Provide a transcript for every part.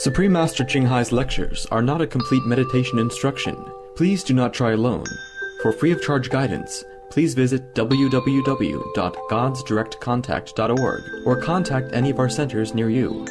Supreme Master Qinghai's lectures are not a complete meditation instruction. Please do not try alone. For free of charge guidance, please visit www.godsdirectcontact.org or contact any of our centers near you.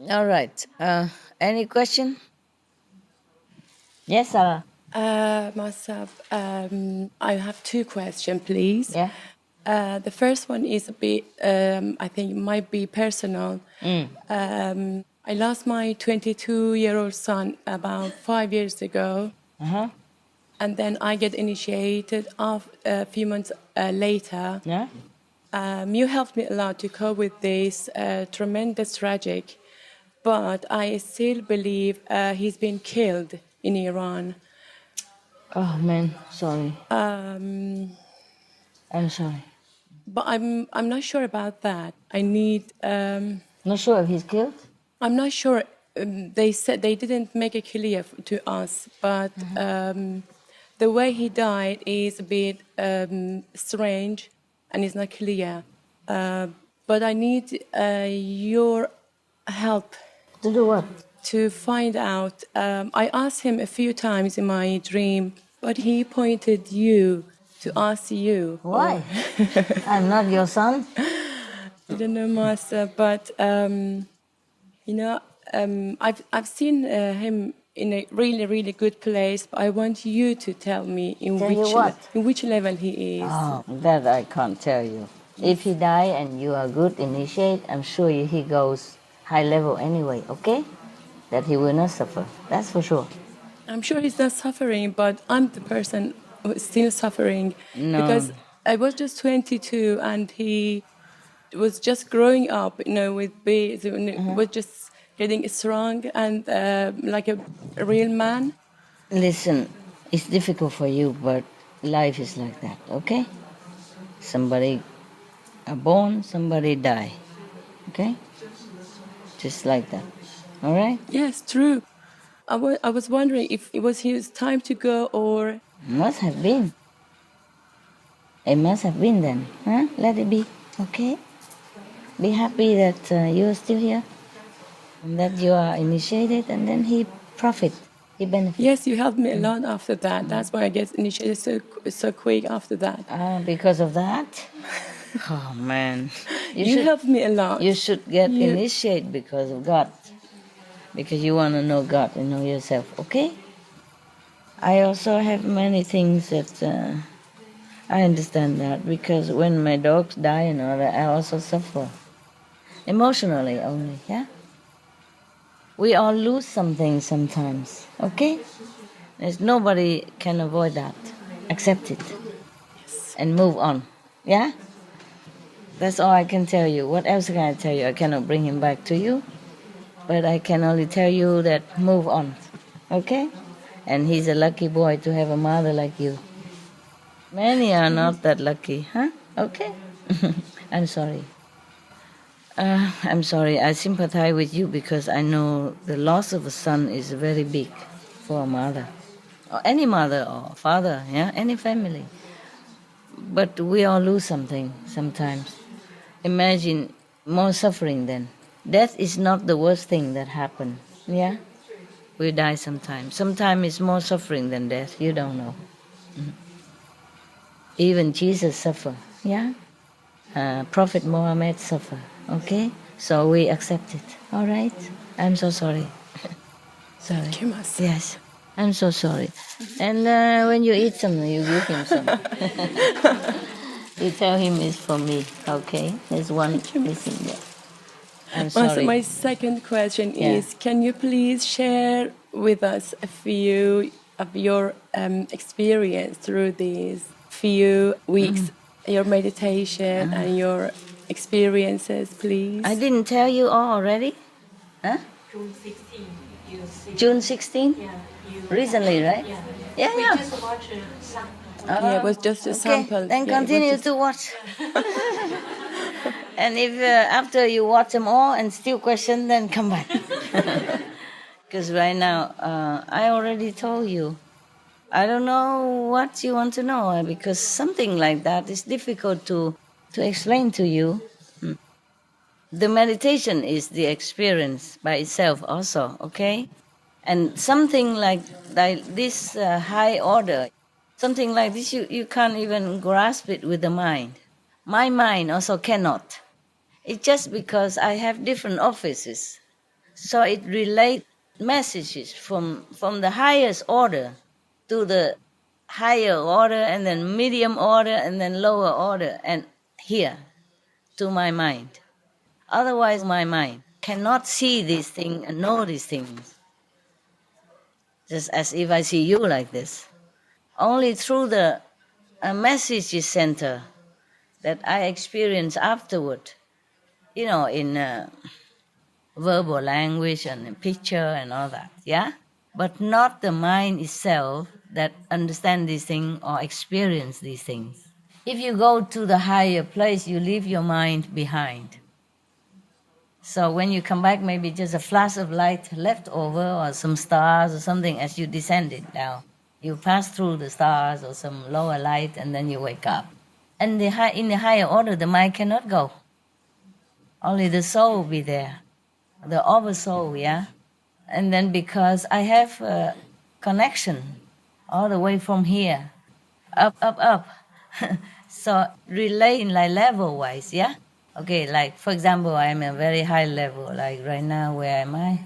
All right. Any question? Yes, Sarah. Myself, I have two questions, please. Yeah. The first one is a bit, I think it might be personal. I lost my 22-year-old son about 5 years ago. And then I get initiated a few months later. Yeah. You helped me a lot to cope with this tremendous tragic, but I still believe he's been killed in Iran. Oh man, sorry. I'm sorry. But I'm not sure about that. I need. Not sure if he's killed. I'm not sure. They said they didn't make it clear to us, but the way he died is a bit strange, and it's not clear. But I need your help. To do what? To find out. I asked him a few times in my dream, but he pointed you to ask you. Why? I'm not your son. I don't know, Master, but I've seen him in a really, really good place. But I want you to tell me in which level he is. Oh, that I can't tell you. If he die and you are good initiate, I'm sure he goes high level anyway. Okay? That he will not suffer. That's for sure. I'm sure he's not suffering, but I'm the person who's still suffering. No. Because I was just 22 and he was just growing up, with bees, was just getting strong and like a real man. Listen, it's difficult for you, but life is like that, okay? Somebody are born, somebody die, okay? Just like that, all right? Yes, true. I was wondering if it was his time to go or... Must have been. It must have been then, huh? Let it be, okay? Be happy that you're still here and that you are initiated, and then he profit, he benefit. Yes, you helped me a lot after that. That's why I get initiated so quick after that. Because of that? Oh, man. You helped me a lot. You should get initiated because of God. Because you want to know God and know yourself, okay? I also have many things that I understand that, because when my dogs die and all that, I also suffer. Emotionally only, yeah? We all lose something sometimes, okay? There's nobody can avoid that. Accept it. Yes. And move on, yeah? That's all I can tell you. What else can I tell you? I cannot bring him back to you. But I can only tell you that move on, okay? And he's a lucky boy to have a mother like you. Many are not that lucky, huh? Okay? I'm sorry. I sympathize with you because I know the loss of a son is very big for a mother, or any mother or father, yeah, any family. But we all lose something sometimes. Imagine more suffering then. Death is not the worst thing that happened, yeah? We die sometimes. Sometimes it's more suffering than death, you don't know. Even Jesus suffered, yeah? Prophet Muhammad suffered, okay? So we accept it, all right? I'm so sorry. Sorry. Thank you, Master. Yes, I'm so sorry. And when you eat something, you give him some. You tell him it's for me, okay? There's one missing there. I'm Master, sorry. my second question Yeah. is, can you please share with us a few of your experience through these few weeks, your meditation and your experiences, please? I didn't tell you all already? Huh? June 16. You see. June 16? Yeah. You, Recently, right? yeah. Yeah, We yeah. just watch some. Yeah, it was just a Okay, sample. then Yeah, it was continue just- to watch. And if after you watch them all and still question, then come back. Because right now, I already told you. I don't know what you want to know because something like that is difficult to explain to you. The meditation is the experience by itself also, okay? And something like this high order, something like this, you can't even grasp it with the mind. My mind also cannot. It's just because I have different offices. So it relates messages from the highest order to the higher order and then medium order and then lower order and here to my mind. Otherwise, my mind cannot see these things and know these things. Just as if I see you like this. Only through the message center that I experience afterward, in verbal language and in picture and all that, yeah? But not the mind itself that understand these things or experience these things. If you go to the higher place, you leave your mind behind. So when you come back, maybe just a flash of light left over or some stars or something as you descended down. You pass through the stars or some lower light and then you wake up. And in the higher order, the mind cannot go. Only the soul will be there, the oversoul, yeah? And then because I have a connection all the way from here, up. So relate in like level-wise, yeah? Okay, like for example, I'm a very high level. Like right now, where am I?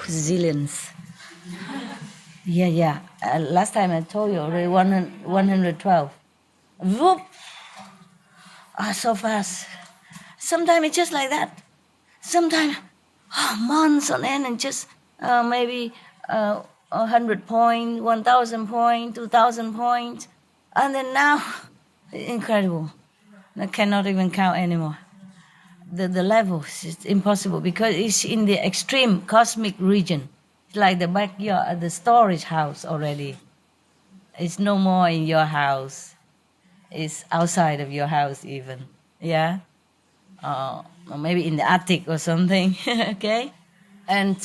Zillions. Yeah. Last time I told you already 112. Whoop! So fast. Sometimes it's just like that. Sometimes months on end and just maybe 100 points, 1,000 points, 2,000 points. And then now, incredible. I cannot even count anymore. The levels is impossible because it's in the extreme cosmic region. It's like the backyard, the storage house already. It's no more in your house. It's outside of your house even. Yeah? Or maybe in the attic or something, okay? And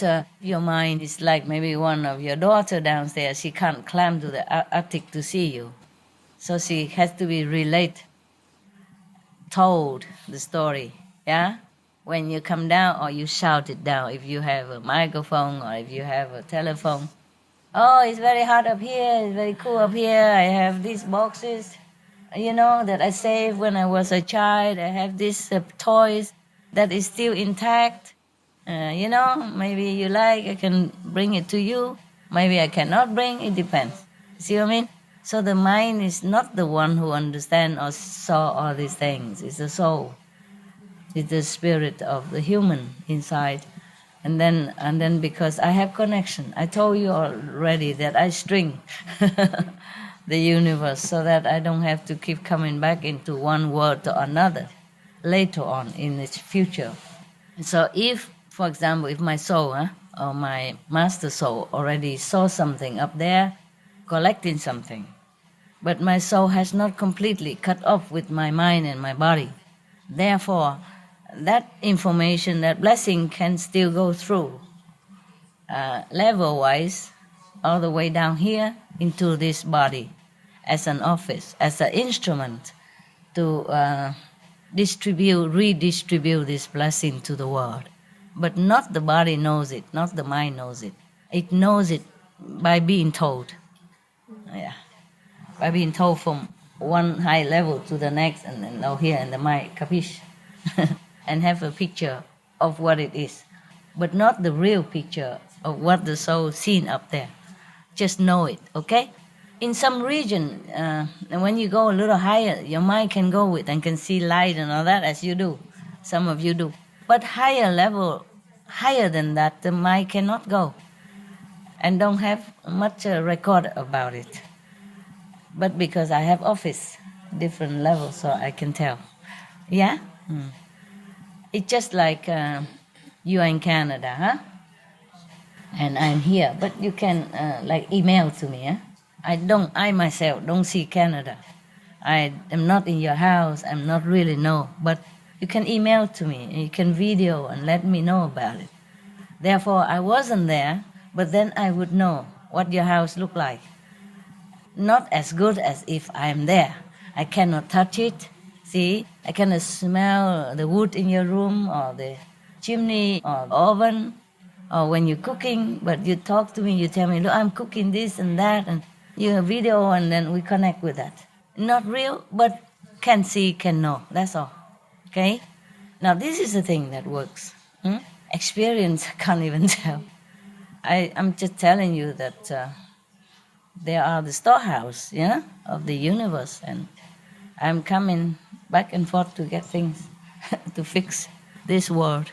your mind is like maybe one of your daughter downstairs. She can't climb to the attic to see you. So she has to be told the story, yeah? When you come down or you shout it down, if you have a microphone or if you have a telephone. Oh, it's very hot up here, it's very cool up here, I have these boxes, that I saved when I was a child, I have these toys that is still intact, maybe you like, I can bring it to you, maybe I cannot bring, it depends. See what I mean? So the mind is not the one who understands or saw all these things. It's the soul. It's the spirit of the human inside. And then because I have connection, I told you already that I string the universe so that I don't have to keep coming back into one world to another later on in its future. So if, for example, if my soul or my master soul already saw something up there, collecting something, but my soul has not completely cut off with my mind and my body. Therefore, that information, that blessing can still go through level-wise all the way down here into this body as an office, as an instrument to redistribute this blessing to the world. But not the body knows it, not the mind knows it. It knows it by being told. Yeah. By being told from one high level to the next, and then now here in the mind, capiche? And have a picture of what it is. But not the real picture of what the soul seen up there. Just know it, okay? In some region, and when you go a little higher, your mind can go with and can see light and all that, as you do. Some of you do. But higher level, higher than that, the mind cannot go. And don't have much record about it. But because I have office, different levels, so I can tell. Yeah? It's just like you are in Canada, huh? And I'm here, but you can like email to me, huh? I myself don't see Canada. I am not in your house, I'm not really know, but you can email to me, and you can video and let me know about it. Therefore, I wasn't there, but then I would know what your house looked like. Not as good as if I'm there. I cannot touch it, see? I cannot smell the wood in your room or the chimney or oven or when you're cooking, but you talk to me, you tell me, look, I'm cooking this and that, and you have video, and then we connect with that. Not real, but can see, can know. That's all. Okay? Now, this is the thing that works. Experience, I can't even tell. I'm just telling you that there are the storehouse, yeah, of the universe, and I'm coming back and forth to get things, to fix this world,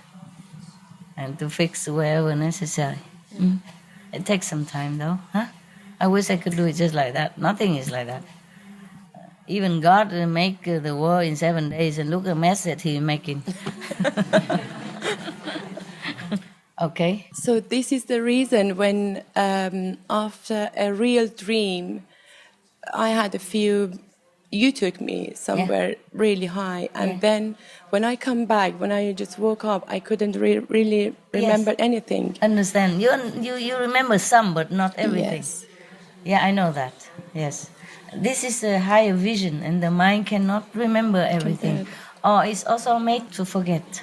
and to fix wherever necessary. It takes some time, though, huh? I wish I could do it just like that. Nothing is like that. Even God make the world in 7 days, and look at the mess that He's making. Okay. So this is the reason when after a real dream, I had a few. You took me somewhere really high, and then when I come back, when I just woke up, I couldn't really remember anything. Understand? You remember some, but not everything. Yes. Yeah, I know that. Yes. This is a higher vision, and the mind cannot remember everything. Or it's also made to forget.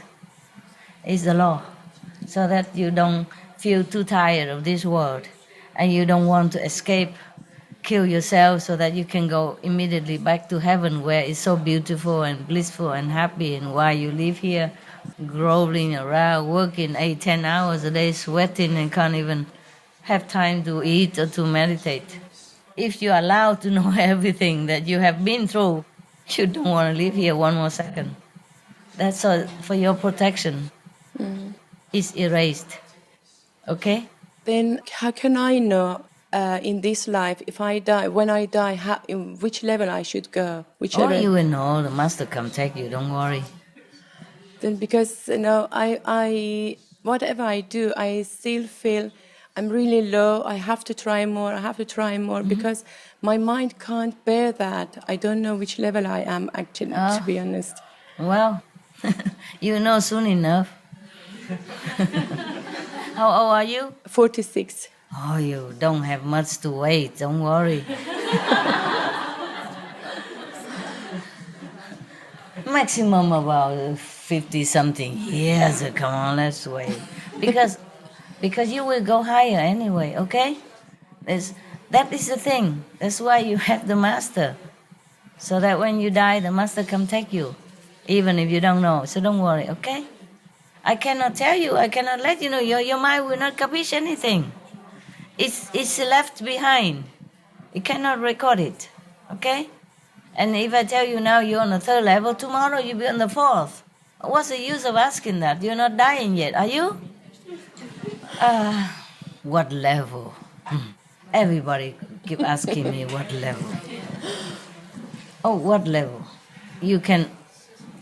It's the law. So that you don't feel too tired of this world, and you don't want to escape, kill yourself, so that you can go immediately back to heaven, where it's so beautiful and blissful and happy. And while you live here, groveling around, working 8-10 hours a day, sweating, and can't even have time to eat or to meditate. If you're allowed to know everything that you have been through, you don't want to live here one more second. That's all for your protection. Is erased. Okay? Then how can I know in this life, if I die, when I die, in which level I should go? Which level? You will know. The master come take you. Don't worry. Then because I whatever I do, I still feel I'm really low. I have to try more. Because my mind can't bear that. I don't know which level I am actually, to be honest. Well, you know soon enough. How old are you? 46. Oh, you don't have much to wait. Don't worry. Maximum about 50-something years. Come on, let's wait. Because you will go higher anyway, okay? That is the thing. That's why you have the master. So that when you die, the master come take you. Even if you don't know. So don't worry, okay? I cannot tell you, I cannot let you know. Your mind will not capiche anything. It's left behind. You cannot record it, okay? And if I tell you now you're on the 3rd level, tomorrow you'll be on the 4th. What's the use of asking that? You're not dying yet, are you? What level? Everybody keep asking me what level. Oh, what level? You can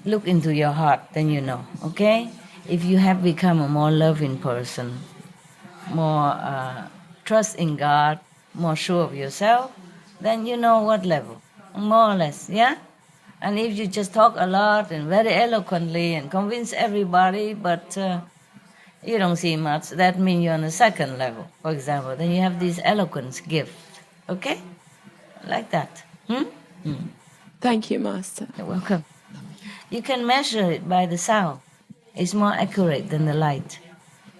look into your heart, then you know, okay? If you have become a more loving person, more trust in God, more sure of yourself, then you know what level, more or less, yeah? And if you just talk a lot and very eloquently and convince everybody, but You don't see much. That means you're on the second level, for example. Then you have this eloquence gift. Okay? Like that. Thank you, Master. You're welcome. You can measure it by the sound. It's more accurate than the light.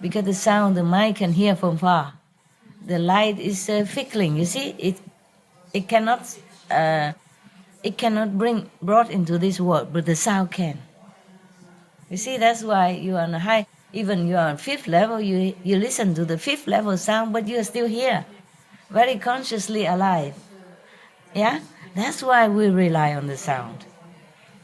Because the sound the mind can hear from far. The light is fickling. You see, it cannot bring brought into this world, but the sound can. You see, that's why you are on a high. Even you are on fifth level, you listen to the fifth level sound, but you are still here, very consciously alive. Yeah, that's why we rely on the sound.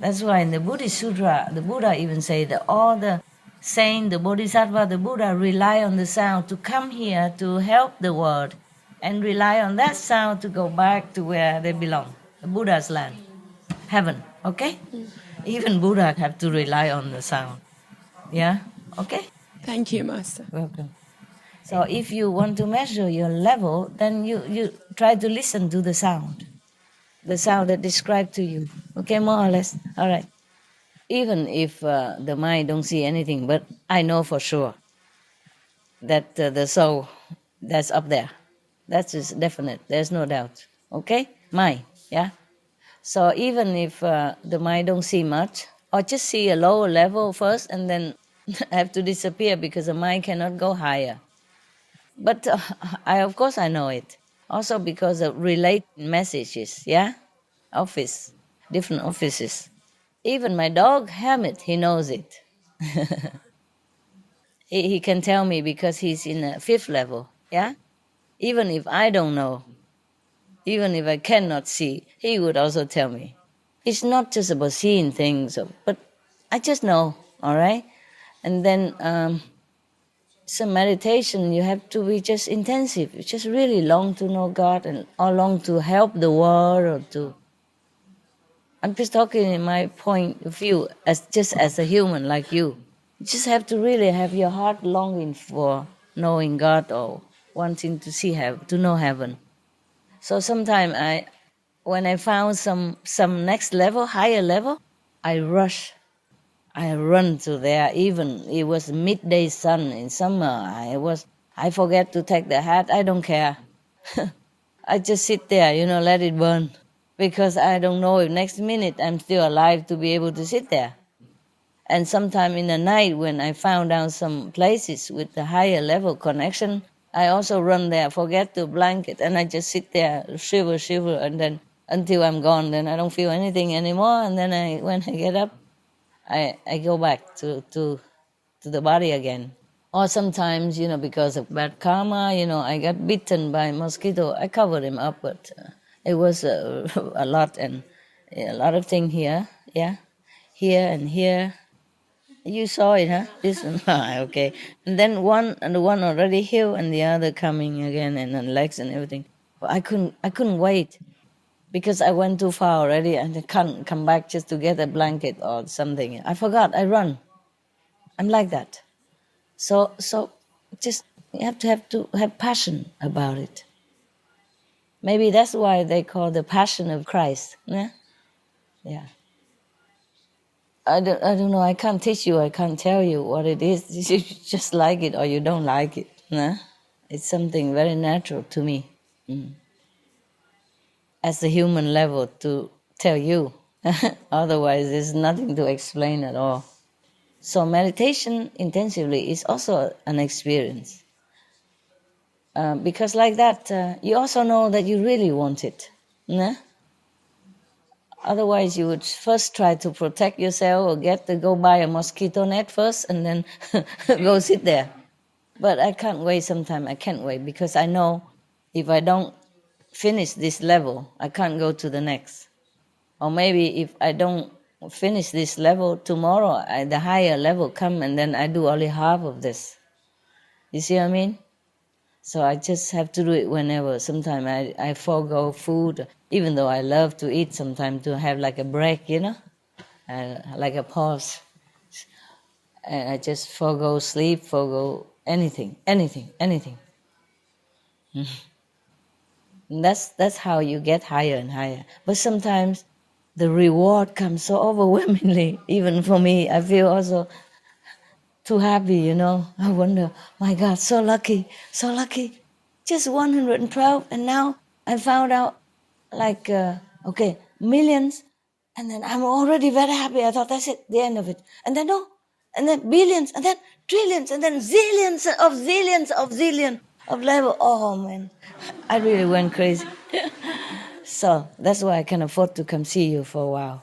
That's why in the Buddhist Sutra, the Buddha even say that all the saint, the Bodhisattva, the Buddha rely on the sound to come here to help the world and rely on that sound to go back to where they belong, the Buddha's land, heaven, okay? Even Buddha have to rely on the sound. Yeah, okay? Thank you, Master. Welcome. So if you want to measure your level, then you try to listen to the sound that described to you. Okay, more or less. All right. Even if the mind don't see anything, but I know for sure that the soul that's up there, that is definite. There's no doubt. Okay, mind. Yeah. So even if the mind don't see much, or just see a lower level first, and then have to disappear because the mind cannot go higher. But of course I know it. Also because of related messages. Yeah, different offices. Even my dog, Hamid, he knows it. he can tell me because he's in a fifth level, yeah? Even if I don't know, even if I cannot see, he would also tell me. It's not just about seeing things, but I just know, all right? And then some meditation, you have to be just intensive. You just really long to know God or long to help the world or to... I'm just talking in my point of view as a human like you. You just have to really have your heart longing for knowing God or wanting to see heaven, to know heaven. So sometimes when I found some next level, higher level, I run to there. Even it was midday sun in summer. I forget to take the hat. I don't care. I just sit there, let it burn. Because I don't know if next minute I'm still alive to be able to sit there. And sometime in the night when I found out some places with the higher level connection, I also run there, forget the blanket, and I just sit there, shiver, and then until I'm gone, then I don't feel anything anymore. And then when I get up, I go back to the body again. Or sometimes, because of bad karma, I got bitten by a mosquito. I covered him up, but it was a lot and a lot of things here, yeah, here and here. You saw it, huh? This one, okay. And then the one already healed, and the other coming again, and then legs and everything. But I couldn't wait because I went too far already, and I can't come back just to get a blanket or something. I forgot. I run. I'm like that. So just you have to have passion about it. Maybe that's why they call the passion of Christ. Yeah. Yeah. I don't know. I can't teach you. I can't tell you what it is. You just like it or you don't like it. Nah? It's something very natural to me. As a human level to tell you. Otherwise, there's nothing to explain at all. So meditation intensively is also an experience. Because like that, you also know that you really want it. Nah? Otherwise, you would first try to protect yourself or go buy a mosquito net first and then go sit there. But I can't wait sometime. I can't wait because I know if I don't finish this level, I can't go to the next. Or maybe if I don't finish this level tomorrow, the higher level come and then I do only half of this. You see what I mean? So I just have to do it whenever. Sometimes I forego food, even though I love to eat sometimes to have like a break, like a pause. And I just forego sleep, forego anything. And that's how you get higher and higher. But sometimes the reward comes so overwhelmingly, even for me. I feel also too happy, you know. I wonder, my God, so lucky, so lucky. Just 112, and now I found out, like, okay, millions, and then I'm already very happy. I thought that's it, the end of it. And then no, and then billions, and then trillions, and then zillions of level. Oh man, I really went crazy. So that's why I can afford to come see you for a while.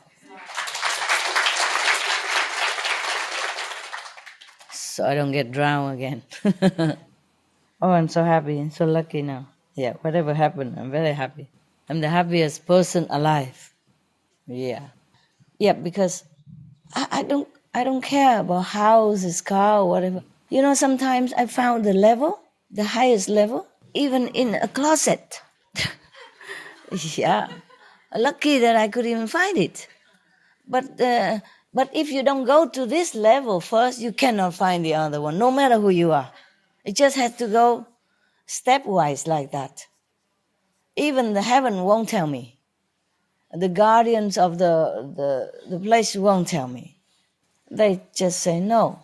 So I don't get drowned again. Oh, I'm so happy and so lucky now. Yeah, whatever happened, I'm very happy. I'm the happiest person alive. Yeah. Yeah, because I don't care about houses, car, or whatever. You know, sometimes I found the highest level, even in a closet. Yeah. Lucky that I could even find it. But if you don't go to this level first, you cannot find the other one, no matter who you are. It just has to go stepwise like that. Even the heaven won't tell me. The guardians of the place won't tell me. They just say no.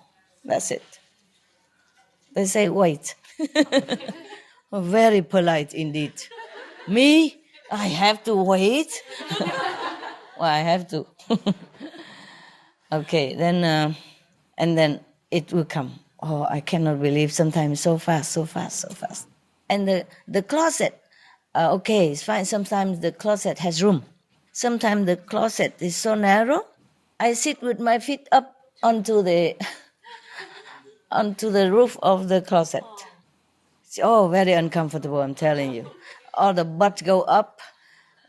That's it. They say wait. Very polite indeed. Me? I have to wait? Well, I have to. Okay, then, and then it will come. Oh, I cannot believe sometimes so fast. And the closet, okay, it's fine. Sometimes the closet has room. Sometimes the closet is so narrow. I sit with my feet up onto the onto the roof of the closet. It's very uncomfortable, I'm telling you. All the butt go up,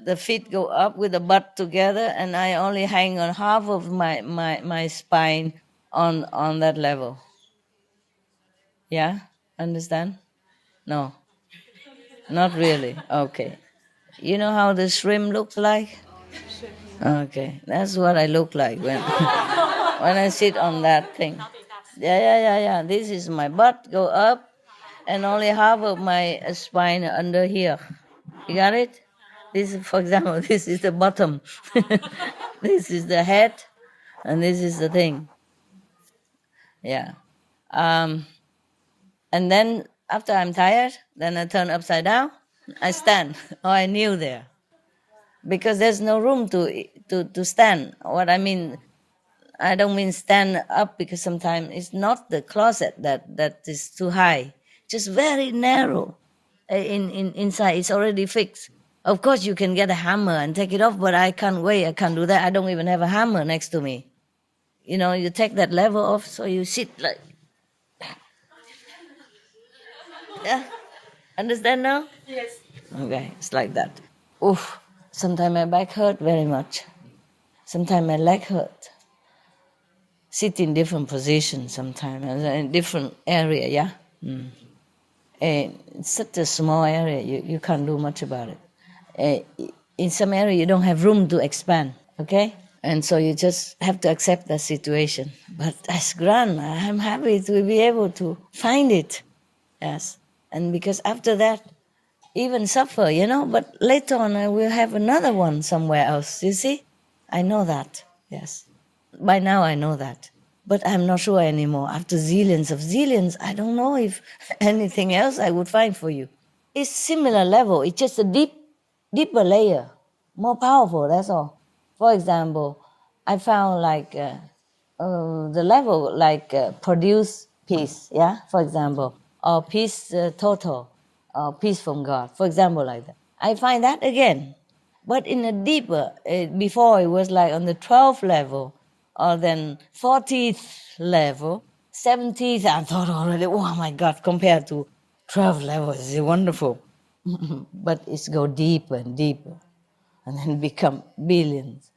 the feet go up with the butt together, and I only hang on half of my spine on that level. Yeah? Understand? No. Not really. Okay. You know how the shrimp looks like? Okay. That's what I look like when when I sit on that thing. Yeah. This is my butt, go up, and only half of my spine under here. You got it? This, for example, this is the bottom. This is the head, and this is the thing. Yeah. And then after I'm tired, then I turn upside down. I stand. I kneel there. Because there's no room to stand. What I mean, I don't mean stand up, because sometimes it's not the closet that is too high. Just very narrow. Inside, it's already fixed. Of course, you can get a hammer and take it off, but I can't wait. I can't do that. I don't even have a hammer next to me. You know, you take that level off, so you sit like... Yeah? Understand now? Yes. Okay, it's like that. Oof. Sometimes my back hurt very much. Sometimes my leg hurt. Sit in different positions sometimes, in different area, yeah? Mm. It's such a small area, you can't do much about it. In some area, you don't have room to expand, okay? And so you just have to accept that situation. But that's grand. I'm happy to be able to find it. Yes. And because after that, even suffer, you know, but later on I will have another one somewhere else, you see? I know that, yes. By now I know that. But I'm not sure anymore. After zillions, I don't know if anything else I would find for you. It's similar level, it's just a deeper layer, more powerful, that's all. For example, I found like the level like produce peace, yeah, for example, or peace total, or peace from God, for example, like that. I find that again, but in a deeper, before it was like on the 12th level, or then 40th level, 70th, I thought already, oh my God, compared to 12 levels, it's wonderful. But it's go deeper and deeper, and then become billions,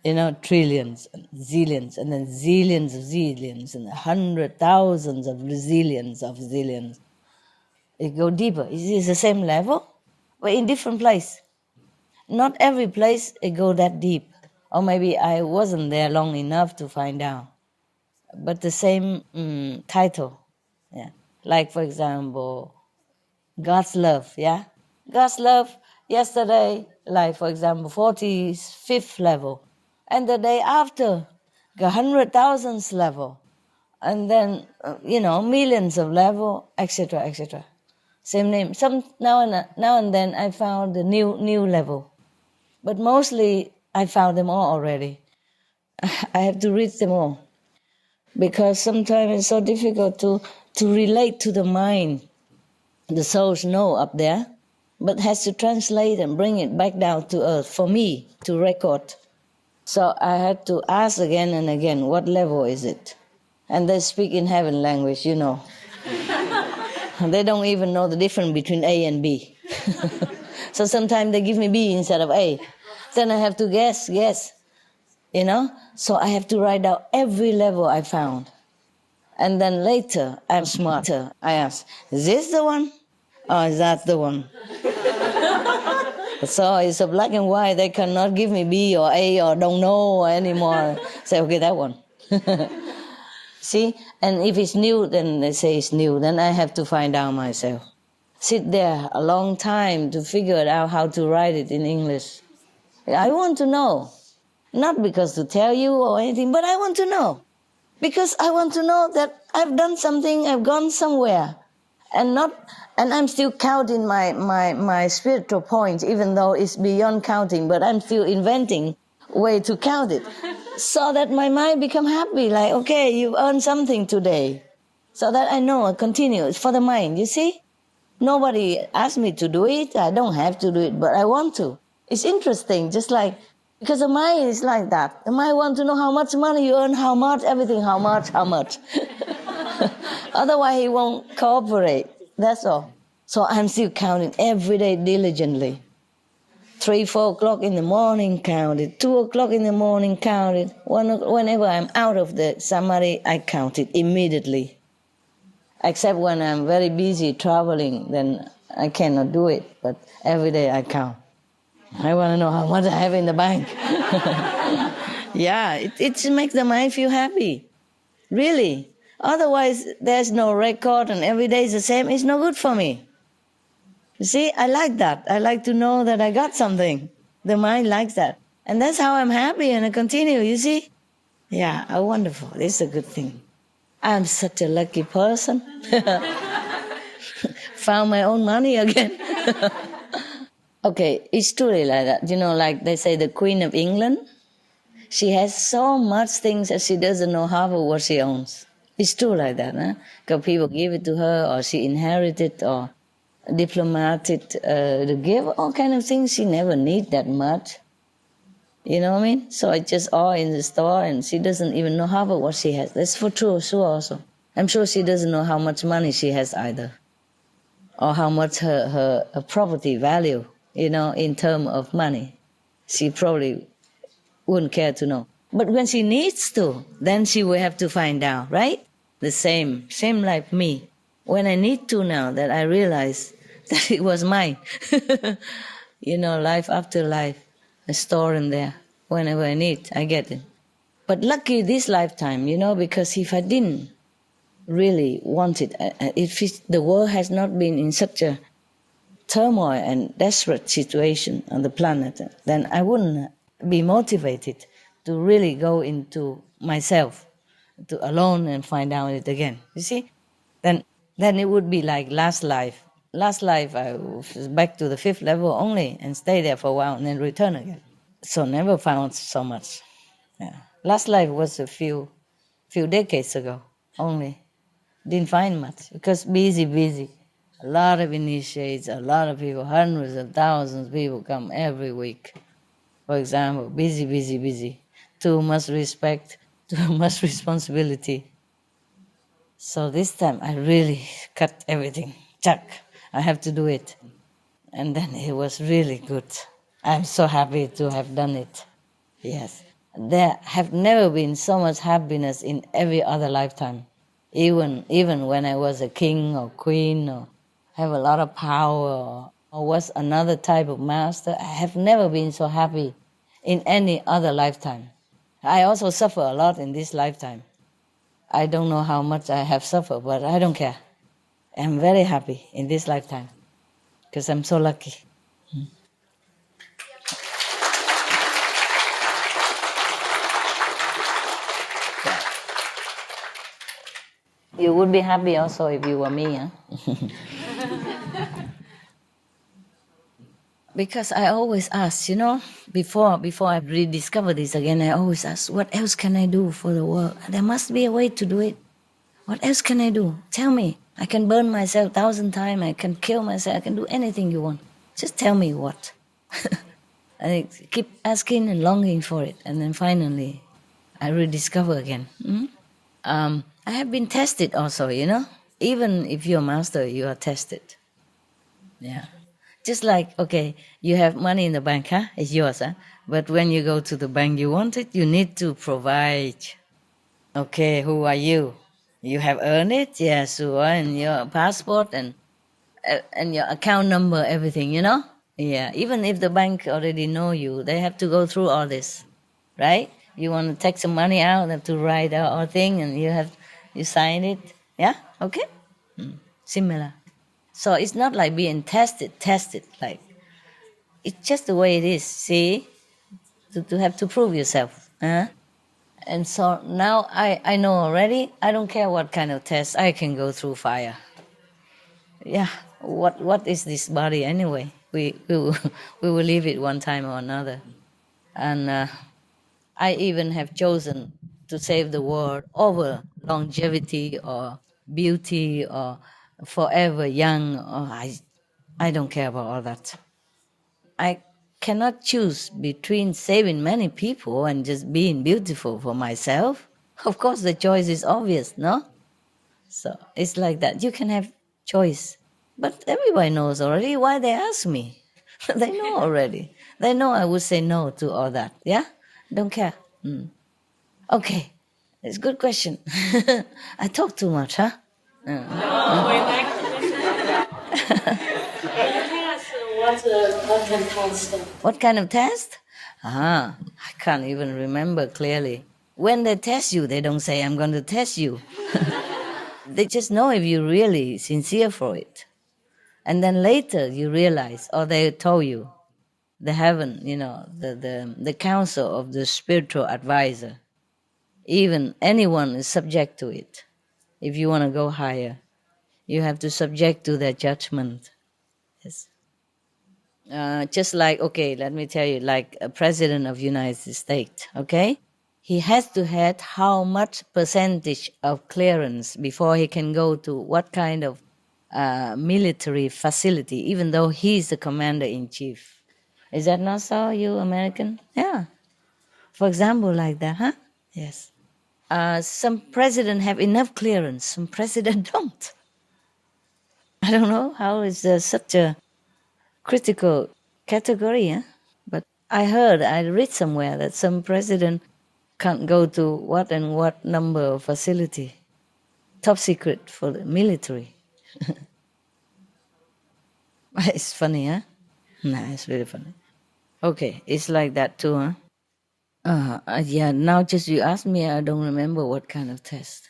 you know, trillions, and zillions, and then zillions of zillions, and 100,000s of zillions. It go deeper. It's the same level, but in different place. Not every place it go that deep, or maybe I wasn't there long enough to find out. But the same title, yeah. Like for example, God's love, yeah? God's love yesterday, like for example, 45th level. And the day after, the 100,000th level. And then, millions of level, etc., etc. Same name. Some now and then I found the new level, but mostly I found them all already. I have to read them all because sometimes it's so difficult to relate to the mind. The souls know up there, but has to translate and bring it back down to earth for me to record. So I had to ask again and again, what level is it? And they speak in heaven language, They don't even know the difference between A and B. So sometimes they give me B instead of A. Then I have to guess. So I have to write down every level I found. And then later, I'm smarter. I ask, is this the one? Or is that the one? So it's a black and white. They cannot give me B or A or don't know anymore. Say, okay, that one. See? And if it's new, then they say it's new. Then I have to find out myself. Sit there a long time to figure out how to write it in English. I want to know. Not because to tell you or anything, but I want to know. Because I want to know that I've done something, I've gone somewhere. And I'm still counting my spiritual points, even though it's beyond counting, but I'm still inventing way to count it. So that my mind become happy, like, okay, you've earned something today. So that I know I continue. It's for the mind, you see? Nobody asked me to do it. I don't have to do it, but I want to. It's interesting, just like, because the mind is like that. The mind wants to know how much money you earn, how much, everything, how much. Otherwise, he won't cooperate. That's all. So I'm still counting every day diligently. 3, 4 o'clock in the morning, count it. 2 o'clock in the morning, count it. Whenever I'm out of the samadhi, I count it immediately. Except when I'm very busy traveling, then I cannot do it. But every day I count. I want to know how much I have in the bank. Yeah, it makes the mind feel happy. Really. Otherwise, there's no record and every day is the same. It's no good for me. You see, I like that. I like to know that I got something. The mind likes that. And that's how I'm happy and I continue, you see? Yeah, wonderful. This is a good thing. I'm such a lucky person. Found my own money again. Okay, it's truly like that. Like they say the Queen of England, she has so much things that she doesn't know half of what she owns. It's true like that, huh? Because people give it to her, or she inherited, or diplomated to give, all kind of things. She never need that much. You know what I mean? So it's just all in the store, and she doesn't even know half of what she has. That's for sure also. I'm sure she doesn't know how much money she has either, or how much her property value, in terms of money. She probably wouldn't care to know. But when she needs to, then she will have to find out, right? The same like me. When I need to now, that I realize that it was mine. Life after life, I store in there. Whenever I need, I get it. But lucky this lifetime, because if I didn't really want it, the world has not been in such a turmoil and desperate situation on the planet, then I wouldn't be motivated to really go into myself, to alone and find out it again. You see? Then it would be like last life. Last life I was back to the 5th level only and stay there for a while and then return again. So never found so much. Yeah. Last life was a few decades ago only. Didn't find much because busy. A lot of initiates, a lot of people, hundreds of thousands of people come every week. For example, busy. Too much respect, too much responsibility. So this time I really cut everything. Chuck, I have to do it. And then it was really good. I'm so happy to have done it. Yes. There have never been so much happiness in every other lifetime. Even when I was a king or queen or have a lot of power or was another type of master, I have never been so happy in any other lifetime. I also suffer a lot in this lifetime. I don't know how much I have suffered, but I don't care. I'm very happy in this lifetime because I'm so lucky. You would be happy also if you were me, huh? Because I always ask, before I rediscover this again, I always ask, what else can I do for the world? There must be a way to do it. What else can I do? Tell me. I can burn myself 1,000 times. I can kill myself. I can do anything you want. Just tell me what. And I keep asking and longing for it. And then finally, I rediscover again. I have been tested also, Even if you're a master, you are tested. Yeah. Just like, okay, you have money in the bank, huh? It's yours, huh? But when you go to the bank, you want it, you need to provide. Okay, who are you? You have earned it, yes, sure, and your passport and your account number, everything, Yeah, even if the bank already know you, they have to go through all this, right? You want to take some money out, they have to write out all thing, and you sign it, yeah, okay, similar. So it's not like being tested, like it's just the way it is. See, to have to prove yourself, huh? And so now I know already. I don't care what kind of test. I can go through fire. Yeah. What is this body anyway? We will leave it one time or another. And I even have chosen to save the world over longevity or beauty or forever young. Or I don't care about all that. I cannot choose between saving many people and just being beautiful for myself. Of course, the choice is obvious, no? So it's like that. You can have choice. But everybody knows already why they ask me. They know already. They know I would say no to all that. Yeah? Don't care. Okay. It's a good question. I talk too much, huh? Going back to this. Can you tell us what kind of test? What kind of test? I can't even remember clearly. When they test you, they don't say, I'm going to test you. They just know if you're really sincere for it. And then later you realize, or they told you, the heaven, the council of the spiritual advisor, even anyone is subject to it. If you want to go higher, you have to subject to their judgment. Yes. Just like, okay, let me tell you, like a president of United States, okay? He has to have how much percentage of clearance before he can go to what kind of military facility, even though he's the commander-in-chief. Is that not so, you American? Yeah. For example, like that, huh? Yes. Some president have enough clearance, some president don't. I don't know how is there such a critical category, huh? But I read somewhere that some president can't go to what and what number of facility. Top secret for the military. It's funny, huh? Nah, it's really funny. Okay, it's like that too, huh? Yeah, now just you ask me, I don't remember what kind of test.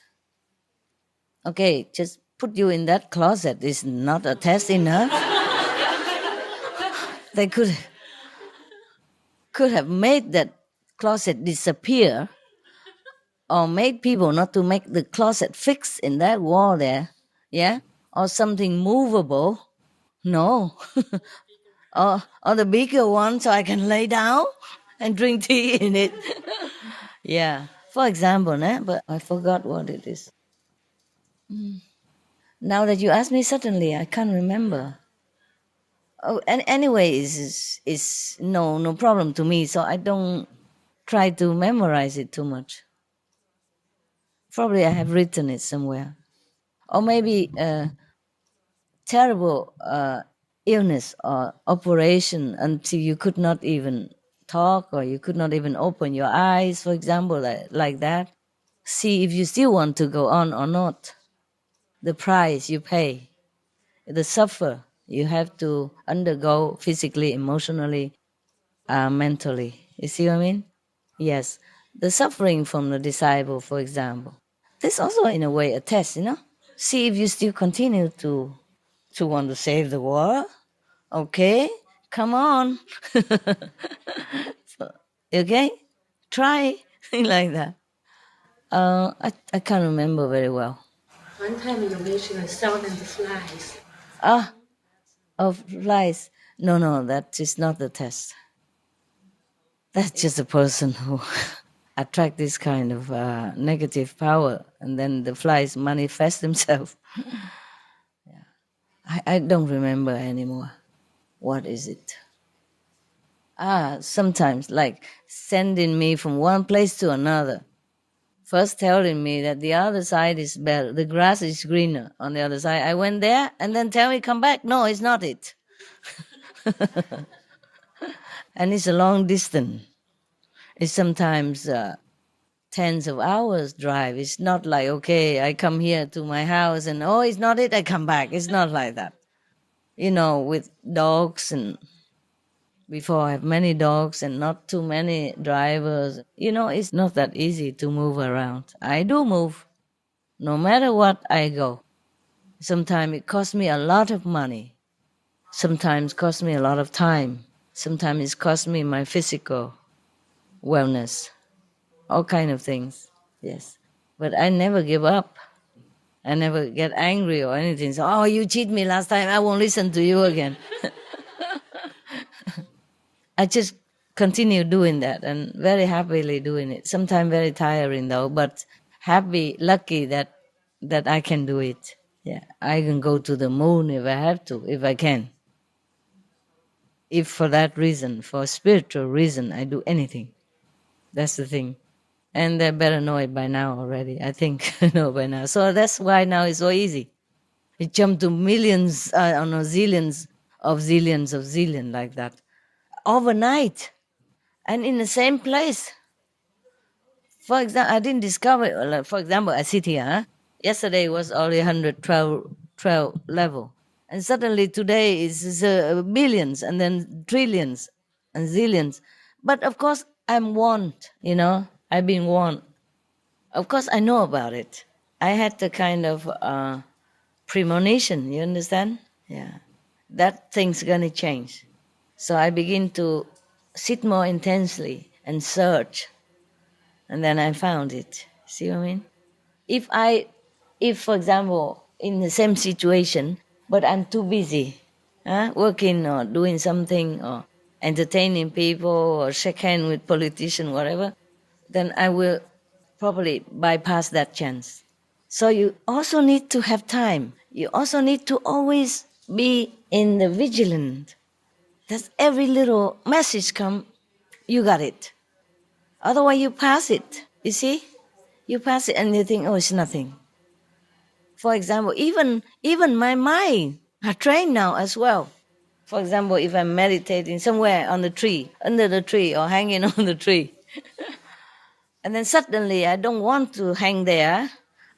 Okay, just put you in that closet is not a test enough. They could have made that closet disappear or made people not to make the closet fixed in that wall there, yeah? Or something movable. No. or the bigger one so I can lay down and drink tea in it. Yeah. For example, but I forgot what it is. Now that you ask me suddenly, I can't remember. Oh, and anyway, is no problem to me, so I don't try to memorize it too much. Probably I have written it somewhere. Or maybe terrible illness or operation until you could not even talk or you could not even open your eyes, for example, like that. See if you still want to go on or not. The price you pay, the suffer you have to undergo physically, emotionally, mentally. You see what I mean? Yes. The suffering from the disciple, for example. This also in a way a test, See if you still continue to want to save the world. Okay, come on. So, okay, try like that. I can't remember very well. one time you mentioned 1,000 flies. Ah, of flies. No, that is not the test. That's just a person who attract this kind of negative power, and then the flies manifest themselves. I don't remember anymore. What is it? Sometimes like sending me from one place to another. First telling me that the other side is better, the grass is greener on the other side. I went there and then tell me come back. No, it's not it. And it's a long distance. It's sometimes tens of hours drive. It's not like, okay, I come here to my house and, oh, it's not it, I come back. It's not like that. You know, with dogs, and before I have many dogs and not too many drivers, you know, it's not that easy to move around. I do move. No matter what, I go. Sometimes it costs me a lot of money. Sometimes it costs me a lot of time. Sometimes it costs me my physical wellness. All kind of things, yes. But I never give up. I never get angry or anything. So, oh, you cheat me last time, I won't listen to you again. I just continue doing that and very happily doing it. Sometimes very tiring though, but happy, lucky that I can do it. Yeah, I can go to the moon if I have to, if I can. If for that reason, for a spiritual reason, I do anything. That's the thing. And they better know it by now already. I think know by now. So that's why now it's so easy. It jumped to millions, no, zillions like that. Overnight. And in the same place. For example, I didn't discover, for example, I sit here. Yesterday was only 112 level. And suddenly today is billions and then trillions and zillions. But of course, I'm warned, you know. I've been warned. Of course, I know about it. I had the kind of premonition, you understand? Yeah. That thing's going to change. So I begin to sit more intensely and search. And then I found it. See what I mean? If for example, in the same situation, but I'm too busy, working or doing something or entertaining people or shake hands with politicians, whatever, then I will probably bypass that chance. So you also need to have time. You also need to always be in the vigilant. That every little message come, you got it. Otherwise you pass it, you see? You pass it and you think, oh, it's nothing. For example, even my mind are trained now as well. For example, if I'm meditating somewhere on the tree, under the tree or hanging on the tree, and then suddenly I don't want to hang there,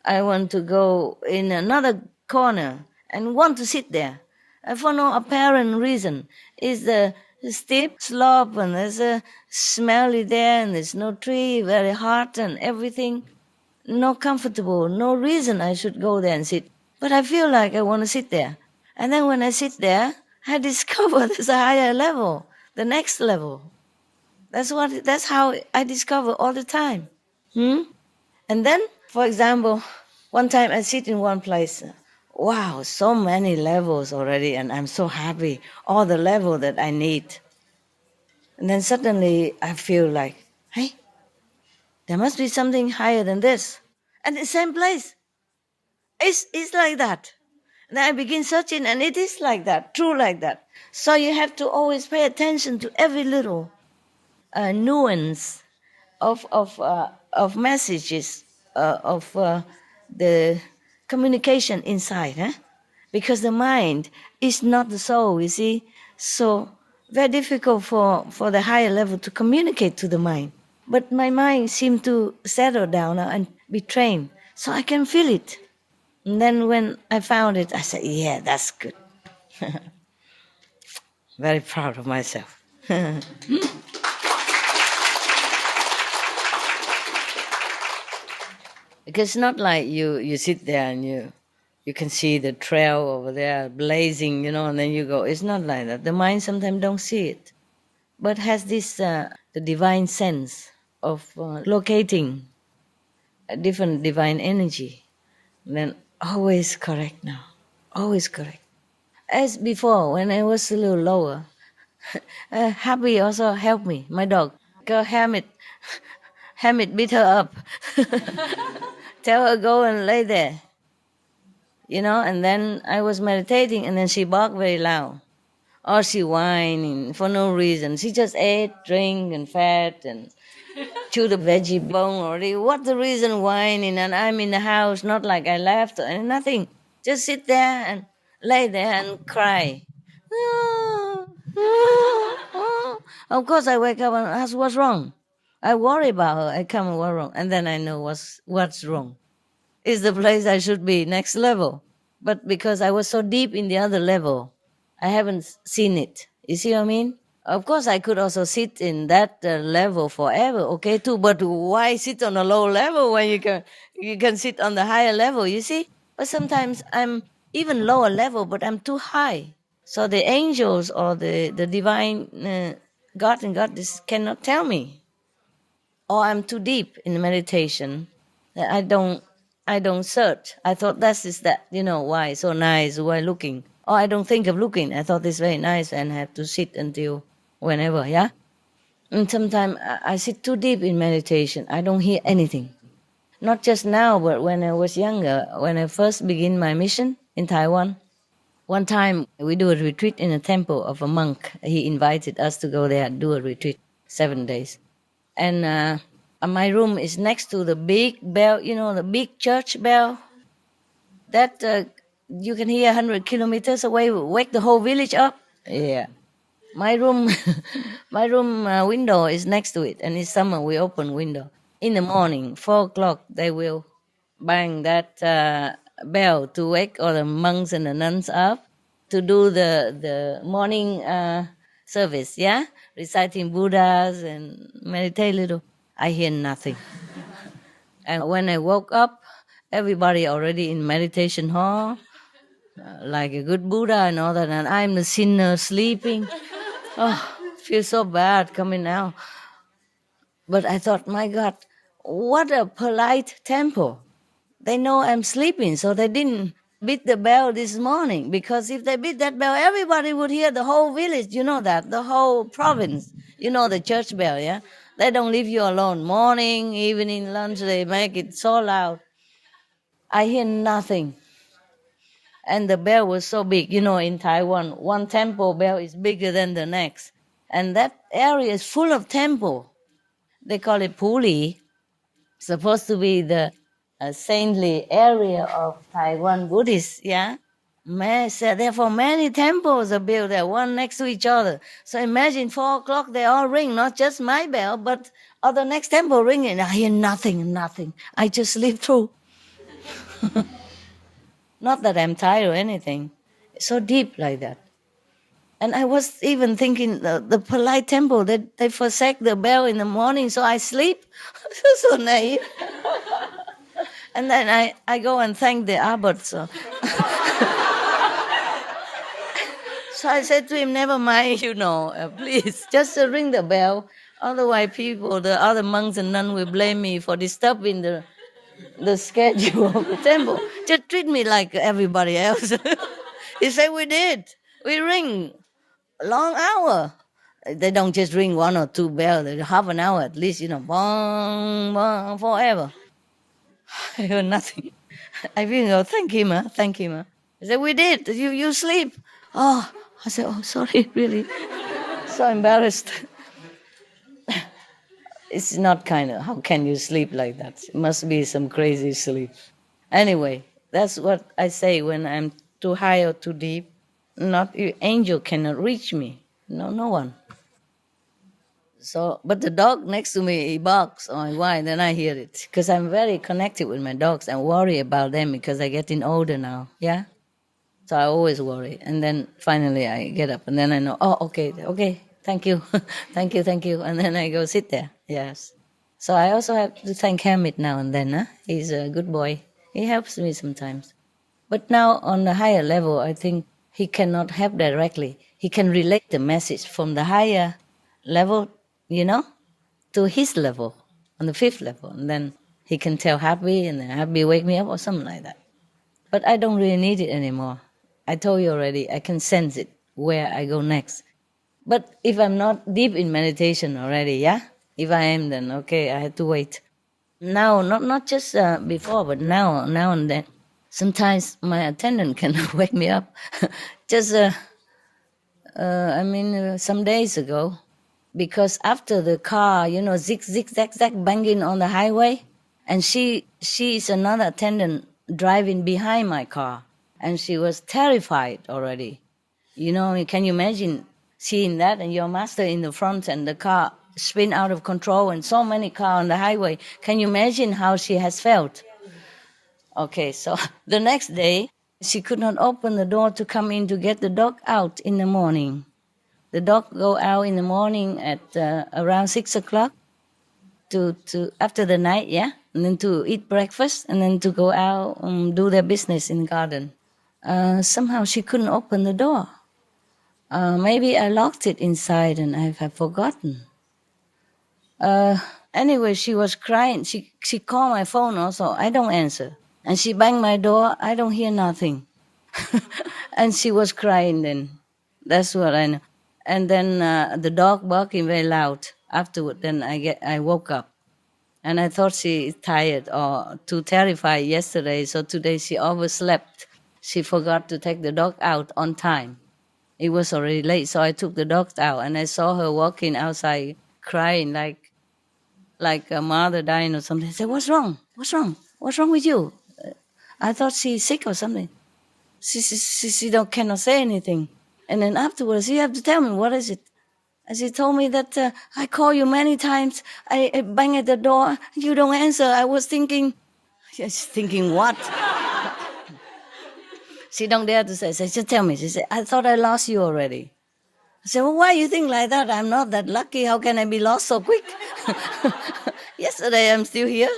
I want to go in another corner and want to sit there. And for no apparent reason. It's the steep slope and there's a smelly there and there's no tree, very hot and everything. No comfortable, no reason I should go there and sit. But I feel like I want to sit there. And then when I sit there, I discover there's a higher level, the next level. That's how I discover all the time. And then, for example, one time I sit in one place. Wow, so many levels already, and I'm so happy. All the level that I need. And then suddenly I feel like, hey, there must be something higher than this. And the same place. It's like that. And I begin searching, and it is like that, true like that. So you have to always pay attention to every little nuance of messages, of the communication inside, because the mind is not the soul, you see. So very difficult for the higher level to communicate to the mind. But my mind seemed to settle down now and be trained, so I can feel it. And then when I found it, I said, yeah, that's good. Very proud of myself. Because it's not like you sit there and you can see the trail over there blazing, and then you go. It's not like that. The mind sometimes don't see it, but has this the divine sense of locating a different divine energy. And then always correct now. Always correct. As before, when I was a little lower, Happy also helped me, my dog. Go Hamid. Hamid beat her up. Tell her go and lay there. And then I was meditating and then she barked very loud. Or she whining for no reason. She just ate, drink, and fat and chewed a veggie bone already. What's the reason whining? And I'm in the house, not like I left or nothing. Just sit there and lay there and cry. Of course, I wake up and ask what's wrong. I worry about her. I come, what's wrong? And then I know what's wrong. It's the place I should be, next level. But because I was so deep in the other level, I haven't seen it. You see what I mean? Of course, I could also sit in that level forever, okay, too. But why sit on a low level when you can sit on the higher level? You see? But sometimes I'm even lower level, but I'm too high. So the angels or the divine God and Goddess cannot tell me, or I'm too deep in meditation. I don't search. I thought that is that. Why so nice? Why looking? Oh, I don't think of looking. I thought this very nice and have to sit until whenever, yeah? And sometimes I sit too deep in meditation. I don't hear anything. Not just now, but when I was younger, when I first began my mission in Taiwan, one time we do a retreat in a temple of a monk. He invited us to go there and do a retreat, 7 days. And my room is next to the big bell, the big church bell. That you can hear 100 kilometers away, wake the whole village up. Yeah. My room window is next to it, and in summer we open window. In the morning, 4 o'clock, they will bang that bell to wake all the monks and the nuns up to do the morning service, yeah? Reciting Buddhas and meditate a little. I hear nothing. And when I woke up, everybody already in meditation hall, like a good Buddha and all that, and I'm the sinner sleeping. Oh, feel so bad coming out. But I thought, my God, what a polite temple. They know I'm sleeping, so they didn't beat the bell this morning, because if they beat that bell, everybody would hear, the whole village, that, the whole province, the church bell, yeah? They don't leave you alone. Morning, evening, lunch, they make it so loud. I hear nothing. And the bell was so big. In Taiwan, one temple bell is bigger than the next. And that area is full of temple. They call it Puli. Supposed to be the saintly area of Taiwan Buddhists, yeah? Therefore, many temples are built there, one next to each other. So imagine 4 o'clock, they all ring, not just my bell, but other next temple ringing. I hear nothing. I just sleep through. Not that I'm tired or anything. It's so deep like that. And I was even thinking the polite temple, that they forsake the bell in the morning, so I sleep. So naive. And then I go and thank the abbot. So I said to him, never mind, please, just ring the bell. Otherwise the other monks and nuns will blame me for disturbing the schedule of the temple. Just treat me like everybody else. He said, we did. We ring a long hour. They don't just ring 1 or 2 bells. Half an hour at least, bong, bong, forever. I heard nothing. I feel, thank him. He said, we did. You sleep. Oh, I said, oh, sorry, really. So embarrassed. It's not how can you sleep like that? It must be some crazy sleep. Anyway, that's what I say when I'm too high or too deep. Angel cannot reach me. No one. So, but the dog next to me, he barks or why, then I hear it. Because I'm very connected with my dogs. I worry about them because I'm getting older now, yeah? So I always worry. And then finally I get up and then I know, okay, thank you, thank you. And then I go sit there, yes. So I also have to thank Hamid now and then, huh? He's a good boy. He helps me sometimes. But now on the higher level, I think he cannot help directly. He can relate the message from the higher level, to his level, on the 5th level. And then he can tell Happy, and then Happy wake me up or something like that. But I don't really need it anymore. I told you already, I can sense it, where I go next. But if I'm not deep in meditation already, yeah? If I am, then okay, I have to wait. Now, not just before, but now and then. Sometimes my attendant can wake me up. Just, some days ago, because after the car, zig, zag, zag, banging on the highway, and she is another attendant driving behind my car, and she was terrified already. Can you imagine seeing that, and your master in the front and the car spin out of control and so many cars on the highway? Can you imagine how she has felt? Okay, so the next day, she could not open the door to come in to get the dog out in the morning. The dog go out in the morning at around 6 o'clock to after the night, yeah, and then to eat breakfast and then to go out do their business in the garden. Somehow she couldn't open the door. Maybe I locked it inside and I have forgotten. Anyway, she was crying. She called my phone also. I don't answer. And she banged my door. I don't hear nothing. And she was crying then. That's what I know. And then the dog barking very loud. Afterward, then I woke up. And I thought she is tired or too terrified yesterday. So today she overslept. She forgot to take the dog out on time. It was already late, so I took the dog out. And I saw her walking outside crying like a mother dying or something. I said, what's wrong? What's wrong? What's wrong with you? I thought she's sick or something. She cannot say anything. And then afterwards, you have to tell me, what is it? And she told me that I call you many times. I bang at the door. You don't answer. I was thinking, she's thinking what? She don't dare to say. I said, just tell me. She said, I thought I lost you already. I said, well, why you think like that? I'm not that lucky. How can I be lost so quick? Yesterday, I'm still here.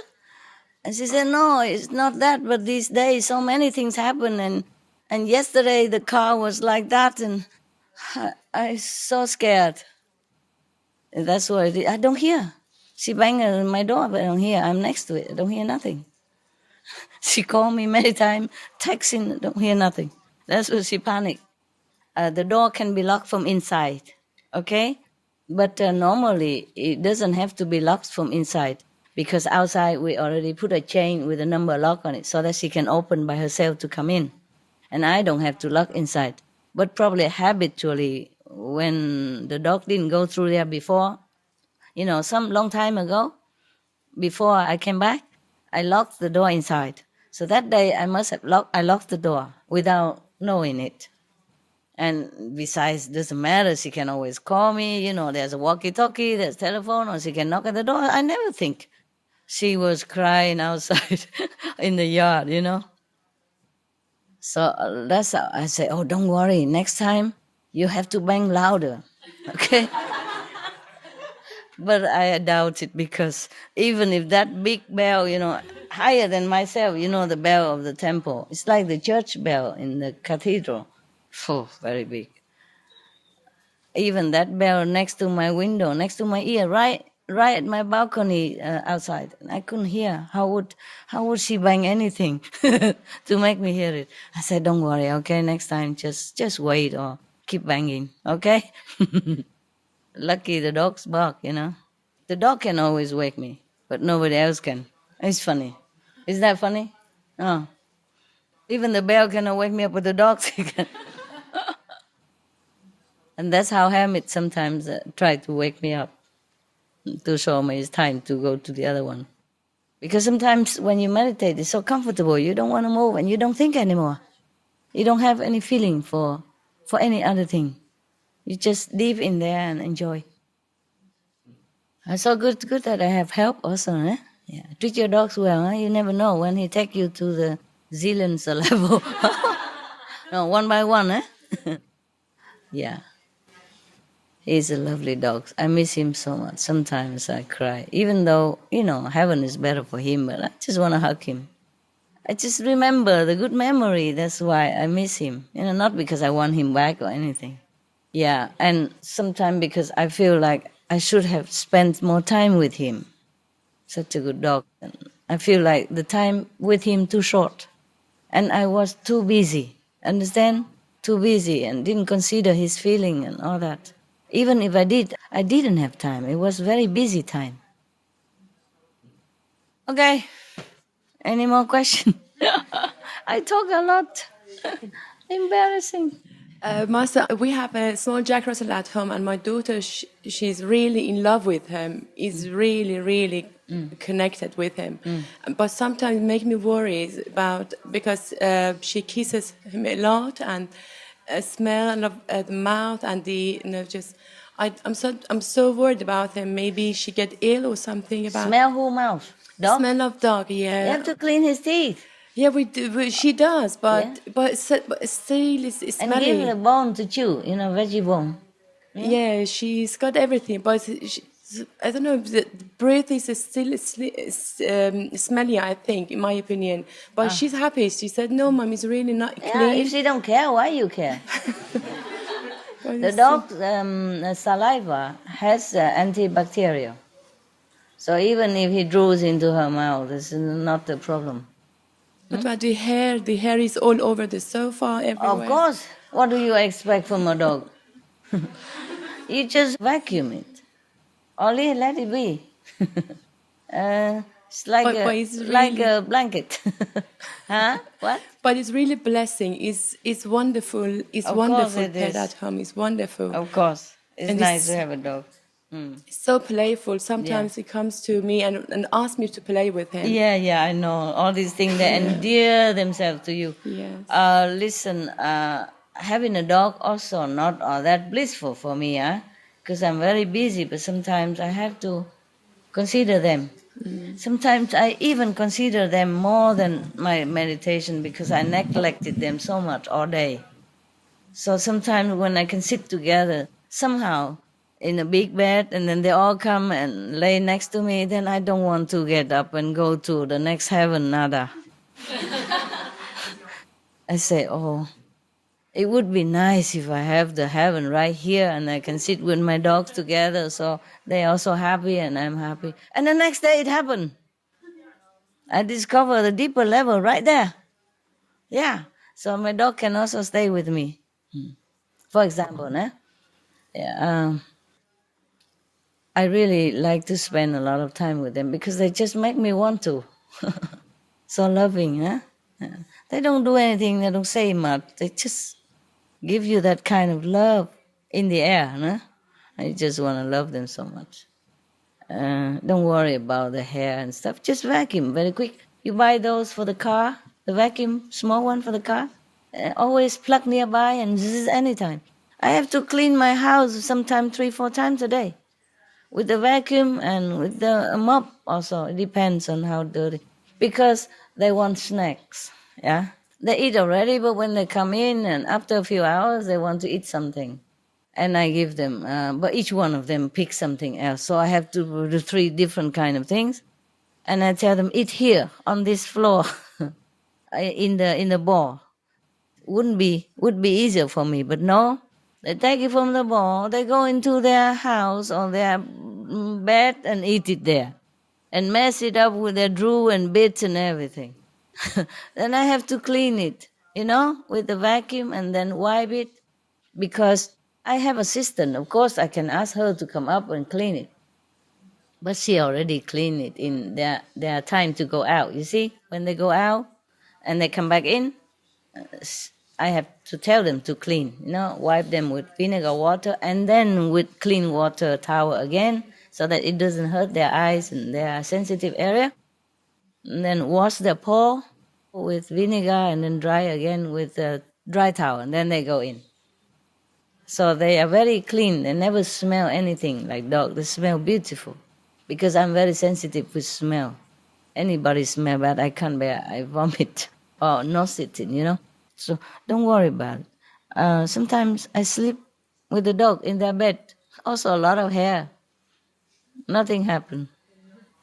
And she said, no, it's not that, but these days so many things happen. And yesterday the car was like that, and I so scared. And that's what I did. I don't hear. She banged on my door, but I don't hear. I'm next to it. I don't hear nothing. She called me many times, texting, I don't hear nothing. That's what she panicked. The door can be locked from inside, okay? But normally it doesn't have to be locked from inside, because outside we already put a chain with a number lock on it so that she can open by herself to come in. And I don't have to lock inside. But probably habitually, when the dog didn't go through there before, some long time ago, before I came back, I locked the door inside. So that day I must have locked the door without knowing it. And besides, it doesn't matter, she can always call me, there's a walkie-talkie, there's telephone, or she can knock at the door. I never think. She was crying outside in the yard, So that's how I say, oh, don't worry, next time you have to bang louder, okay? But I doubt it, because even if that big bell, higher than myself, the bell of the temple, it's like the church bell in the cathedral. Oh, very big. Even that bell next to my window, next to my ear, right at my balcony outside, I couldn't hear. How would she bang anything to make me hear it? I said, don't worry, okay, next time just wait or keep banging, okay? Lucky the dogs bark, The dog can always wake me, but nobody else can. It's funny. Is that funny? Oh. Even the bell cannot wake me up, but the dogs can. And that's how Hamid sometimes tried to wake me up, to show me it's time to go to the other one. Because sometimes when you meditate, it's so comfortable, you don't want to move and you don't think anymore. You don't have any feeling for any other thing. You just live in there and enjoy. It's so good that I have help also, eh? Yeah. Treat your dogs well, eh? You never know when he take you to the zillions level. No, one by one, eh? Yeah. He's a lovely dog. I miss him so much. Sometimes I cry. Even though, heaven is better for him, but I just want to hug him. I just remember the good memory. That's why I miss him. Not because I want him back or anything. Yeah, and sometimes because I feel like I should have spent more time with him. Such a good dog. And I feel like the time with him too short. And I was too busy, understand? Too busy and didn't consider his feeling and all that. Even if I did, I didn't have time. It was very busy time. Okay, any more questions? I talk a lot. Embarrassing. Master, we have a small Jack Russell at home, and my daughter, she's really in love with him. Is really, really connected with him. But sometimes it makes me worry about because she kisses him a lot and smell of the mouth and just. I'm so worried about him. Maybe she get ill or something about. Smell who mouth? Dog? Smell of dog. Yeah. You have to clean his teeth. Yeah, we do. She does, but Yeah. but still it's And smelly. give the bone to chew, veggie bone. Yeah, she's got everything, but I don't know. The breath is still smelly, I think, in my opinion. But she's happy. She said, "No, mom, it's really not Yeah, clean." if she don't care, why you care? But The it's- dog's saliva has antibacterial. So even if he draws into her mouth, it's not a problem. What about the hair? The hair is all over the sofa, everywhere. Of course. What do you expect from a dog? You just vacuum it. Only let it be. It's like But it's like really- a blanket. Huh? What? But it's really blessing. It's wonderful. It's Of course wonderful. it Pet is. at home. It's wonderful. Of course. It's And nice this- to have a dog. So playful. Sometimes he comes to me and asks me to play with him. Yeah, I know. All these things, they endear themselves to you. Yes. Listen, having a dog also not all that blissful for me, because I'm very busy, but sometimes I have to consider them. Sometimes I even consider them more than my meditation because I neglected them so much all day. So sometimes when I can sit together somehow in a big bed and then they all come and lay next to me, then I don't want to get up and go to the next heaven, nada. I say, oh, it would be nice if I have the heaven right here and I can sit with my dogs together so they're also happy and I'm happy. And the next day it happened. I discovered a deeper level right there. Yeah, so my dog can also stay with me. For example, I really like to spend a lot of time with them because they just make me want to. So loving, huh? Yeah. They don't do anything, they don't say much. They just give you that kind of love in the air, huh? I just want to love them so much. Don't worry about the hair and stuff. Just vacuum very quick. You buy those for the car, the vacuum, small one for the car. Always plug nearby and zzz anytime. I have to clean my house sometimes 3-4 times a day. With the vacuum and with the mop also. It depends on how dirty. Because they want snacks, yeah? They eat already, but when they come in and after a few hours, they want to eat something. And I give them, but each one of them picks something else. So I have to do 3 different kind of things. And I tell them, eat here, on this floor, in the ball. Would be easier for me, but no. They take it from the ball, they go into their house or their bed and eat it there. And mess it up with their drool and bits and everything. Then I have to clean it, with the vacuum and then wipe it. Because I have a assistant, of course I can ask her to come up and clean it. But she already cleaned it in their time to go out, you see? When they go out and they come back in, I have to tell them to clean, wipe them with vinegar water and then with clean water towel again so that it doesn't hurt their eyes and their sensitive area. And then wash their paw with vinegar and then dry again with a dry towel and then they go in. So they are very clean. They never smell anything like dog. They smell beautiful because I'm very sensitive with smell. Anybody smell bad, I can't bear. I vomit or nose-sitting, So don't worry about it. Sometimes I sleep with the dog in their bed. Also a lot of hair. Nothing happened.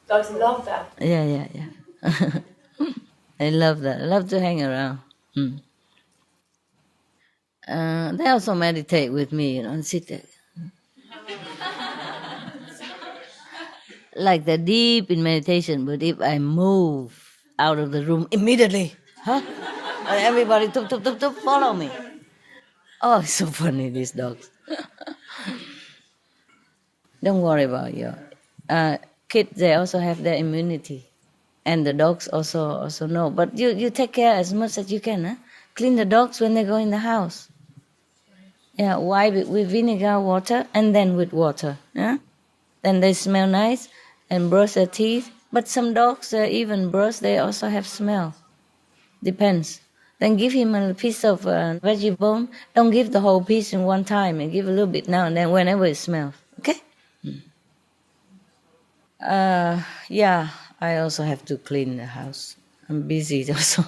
Dogs love that. Yeah. I love that. I love to hang around. They also meditate with me, and sit there. Like they're deep in meditation, but if I move out of the room immediately, And everybody follow me. Oh, it's so funny, these dogs. Don't worry about your kids. They also have their immunity, and the dogs also know. But you take care as much as you can. Huh? Clean the dogs when they go in the house. Yeah, wipe it with vinegar water and then with water. Yeah? Then they smell nice and brush their teeth. But some dogs even brush, they also have smell. Depends. Then give him a piece of veggie bone. Don't give the whole piece in one time, and give a little bit now and then whenever it smells. Okay? Yeah, I also have to clean the house. I'm busy also.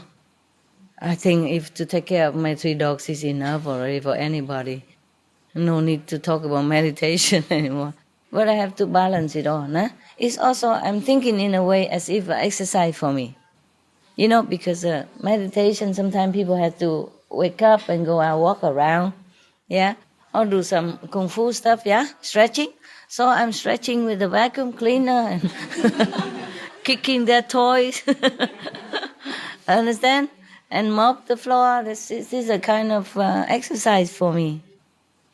I think if to take care of my 3 dogs is enough already for anybody. No need to talk about meditation anymore. But I have to balance it all. Nah? It's also, I'm thinking in a way as if exercise for me. You know, because meditation, sometimes people have to wake up and go out, walk around, yeah, or do some kung fu stuff, yeah, stretching. So I'm stretching with the vacuum cleaner and kicking their toys, understand? And mop the floor. This is a kind of exercise for me.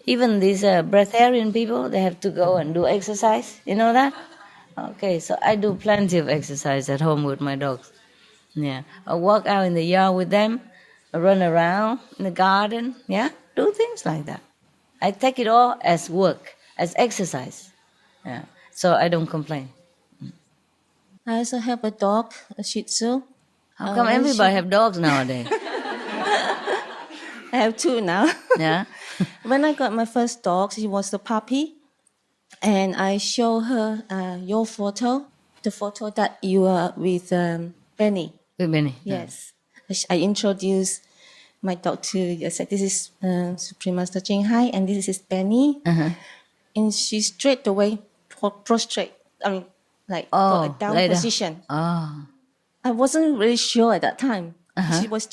Even these breatharian people, they have to go and do exercise. You know that? Okay, so I do plenty of exercise at home with my dogs. Yeah, I walk out in the yard with them, I run around in the garden, yeah, do things like that. I take it all as work, as exercise. Yeah, so I don't complain. I also have a dog, a Shih Tzu. How come everybody have dogs nowadays? I have 2 now. Yeah. When I got my first dog, she was a puppy, and I show her your photo, the photo that you are with Benny. With Benny. Yes. I introduced my dog to you. I said, this is Supreme Master Ching Hai, and this is Benny. Uh-huh. And she straight away prostrate. I mean, like for a down position. Oh. I wasn't really sure at that time. Uh-huh. She was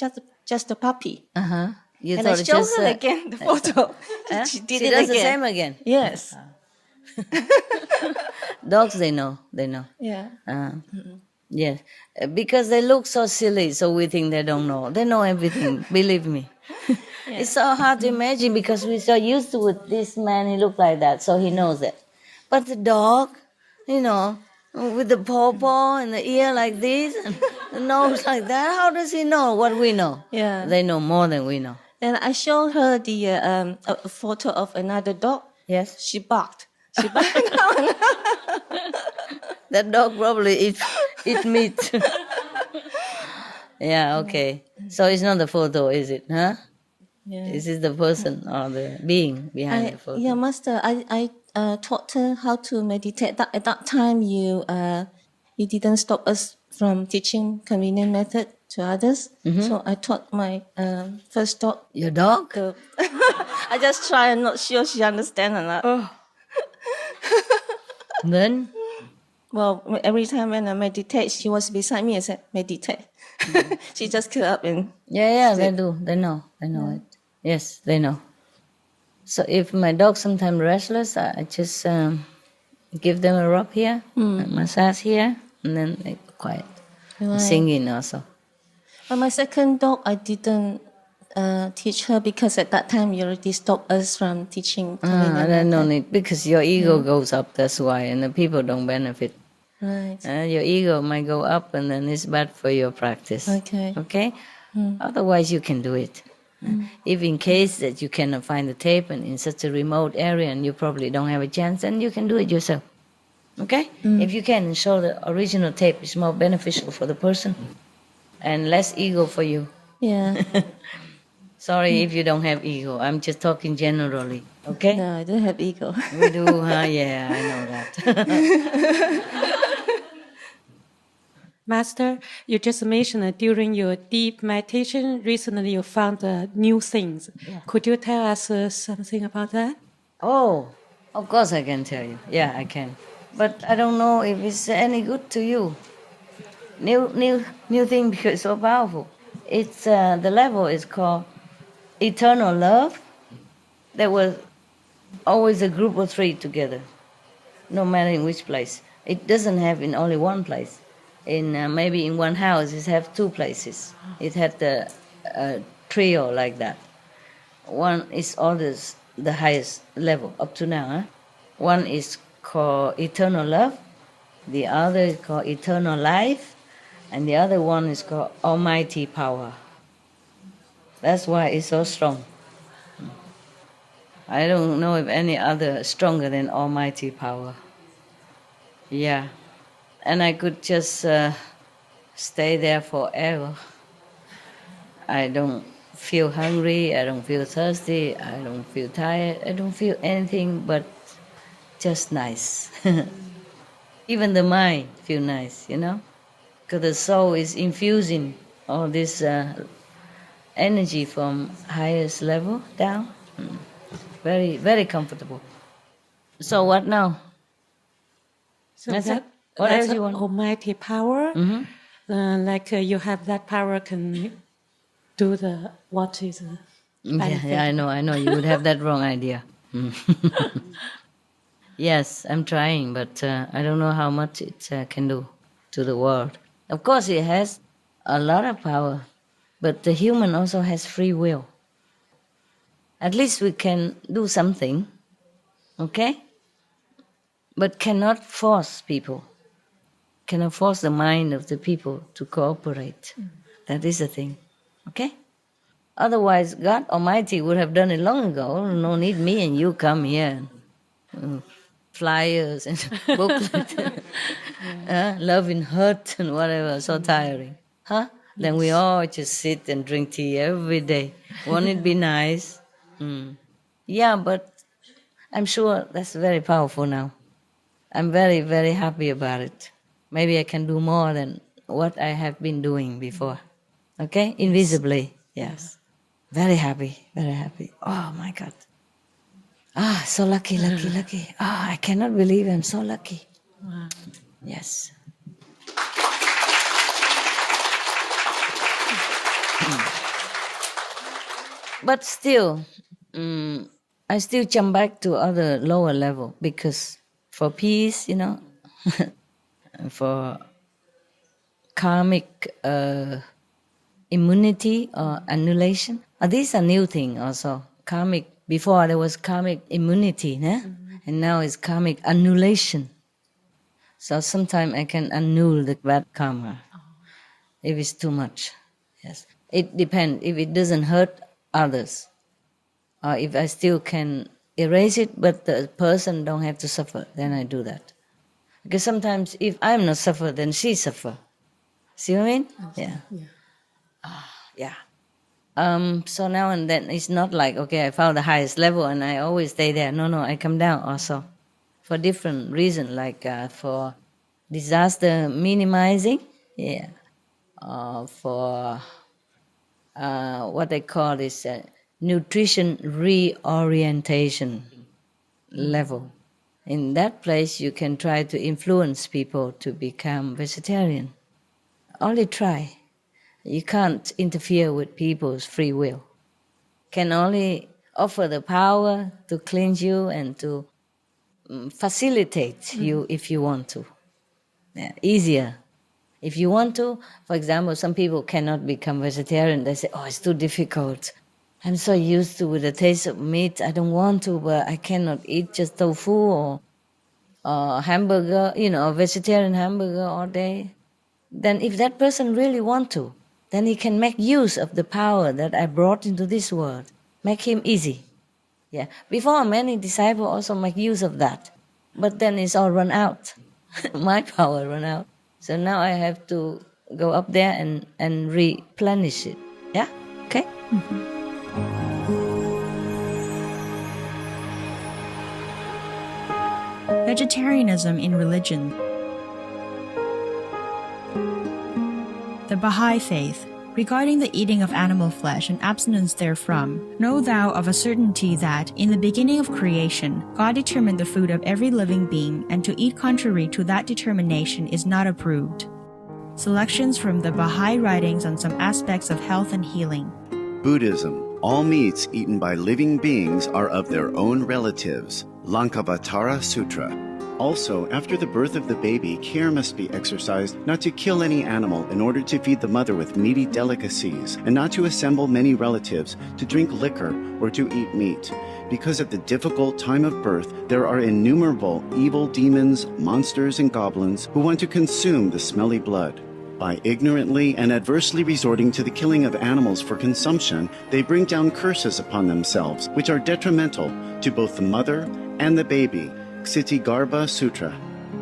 just a puppy. Uh-huh. You And I thought showed her again the photo. She did it does again. the same again. Yes. Dogs, they know. Yeah. Yes, because they look so silly, so we think they don't know. They know everything, believe me. Yeah. It's so hard to imagine because we're so used to with this man, he looked like that, so he knows it. But the dog, you know, with the paw and the ear like this and the nose like that, how does he know what we know? Yeah. They know more than we know. And I showed her the a photo of another dog. Yes. She barked. That dog probably eat meat. Yeah, okay. So it's not the photo, is it? Huh? Yeah. This is the person or the being behind the photo. Yeah, Master. I taught her how to meditate. At that time, you didn't stop us from teaching convenient method to others. Mm-hmm. So I taught my first dog. Your dog? I just try. I'm not sure she understands or not. Oh. Then? Well, every time when I meditate, she was beside me. I said, meditate. Mm-hmm. She just get up and... Yeah, they do. They know it. Yes, they know. So if my dog's sometimes restless, I just give them a rub here, a massage here, and then they quiet. Right. Singing also. But my second dog, I didn't teach her because at that time you already stopped us from teaching. I don't know it because your ego goes up. That's why, and the people don't benefit. Right. Your ego might go up, and then it's bad for your practice. Okay. Otherwise, you can do it. If in case that you cannot find the tape and in such a remote area and you probably don't have a chance, then you can do it yourself. Okay? If you can show the original tape, it's more beneficial for the person and less ego for you. Yeah. Sorry if you don't have ego. I'm just talking generally. Okay? No, I don't have ego. We do, huh? Yeah, I know that. Master, you just mentioned that during your deep meditation, recently you found new things. Yeah. Could you tell us something about that? Oh, of course I can tell you. Yeah, I can. But I don't know if it's any good to you. New thing because it's so powerful. It's the level is called eternal love. There was always a group of 3 together, no matter in which place. It doesn't have in only one place. In maybe in one house, it have 2 places. It had the a trio like that. One is always the highest level up to now. Huh? One is called eternal love, the other is called eternal life, and the other one is called almighty power. That's why it's so strong. I don't know if any other stronger than almighty power. Yeah. And I could just stay there forever. I don't feel hungry, I don't feel thirsty, I don't feel tired, I don't feel anything but just nice. Even the mind feel nice, you know? Because the soul is infusing all this energy from highest level down. Very, very comfortable. So what now? So That's that, it? What that's else you want? almighty power. Like you have that power, can do the what is the benefit? Yeah, I know. You would have that wrong idea. Yes, I'm trying, but I don't know how much it can do to the world. Of course, it has a lot of power, but the human also has free will. At least we can do something, okay? But cannot force people, cannot force the mind of the people to cooperate. That is the thing, okay? Otherwise, God Almighty would have done it long ago. No need me and you come here. Flyers and booklets, love in hurt and whatever, so tiring. Huh? Then we all just sit and drink tea every day. Won't it be nice? Yeah, but I'm sure that's very powerful now. I'm very, very happy about it. Maybe I can do more than what I have been doing before. Okay? Invisibly, yes. Very happy, very happy. Oh my God. So lucky. I cannot believe I'm so lucky. Wow. Yes. But still, I still jump back to other lower level because for peace, you know, for karmic immunity or annulation. These are new things also. Karmic, before there was karmic immunity, and now it's karmic annulation. So sometimes I can annul the bad karma if it's too much. Yes, it depends. If it doesn't hurt others, or if I still can erase it, but the person don't have to suffer, then I do that. Because sometimes if I'm not suffer, then she suffer. See what I mean? Yeah. Yeah. So now and then it's not like, okay, I found the highest level and I always stay there. No, I come down also for different reasons, like for disaster minimizing, for what they call this nutrition reorientation level. In that place, you can try to influence people to become vegetarian. Only try. You can't interfere with people's free will. Can only offer the power to cleanse you and to facilitate you if you want to. Yeah, easier. If you want to, for example, some people cannot become vegetarian. They say, it's too difficult. I'm so used to with the taste of meat. I don't want to, but I cannot eat just tofu or hamburger, a vegetarian hamburger all day. Then if that person really want to, then he can make use of the power that I brought into this world. Make him easy. Yeah. Before, many disciples also make use of that. But then it's all run out. My power run out. So now I have to go up there and replenish it. Yeah? Okay? Vegetarianism in religion. The Baha'i Faith. Regarding the eating of animal flesh and abstinence therefrom, know thou of a certainty that, in the beginning of creation, God determined the food of every living being, and to eat contrary to that determination is not approved. Selections from the Baha'i writings on some aspects of health and healing. Buddhism. All meats eaten by living beings are of their own relatives. Lankavatara Sutra. Also, after the birth of the baby, care must be exercised not to kill any animal in order to feed the mother with meaty delicacies, and not to assemble many relatives to drink liquor or to eat meat. Because at the difficult time of birth, there are innumerable evil demons, monsters, and goblins who want to consume the smelly blood. By ignorantly and adversely resorting to the killing of animals for consumption, they bring down curses upon themselves, which are detrimental to both the mother and the baby. Ksitigarbha Sutra.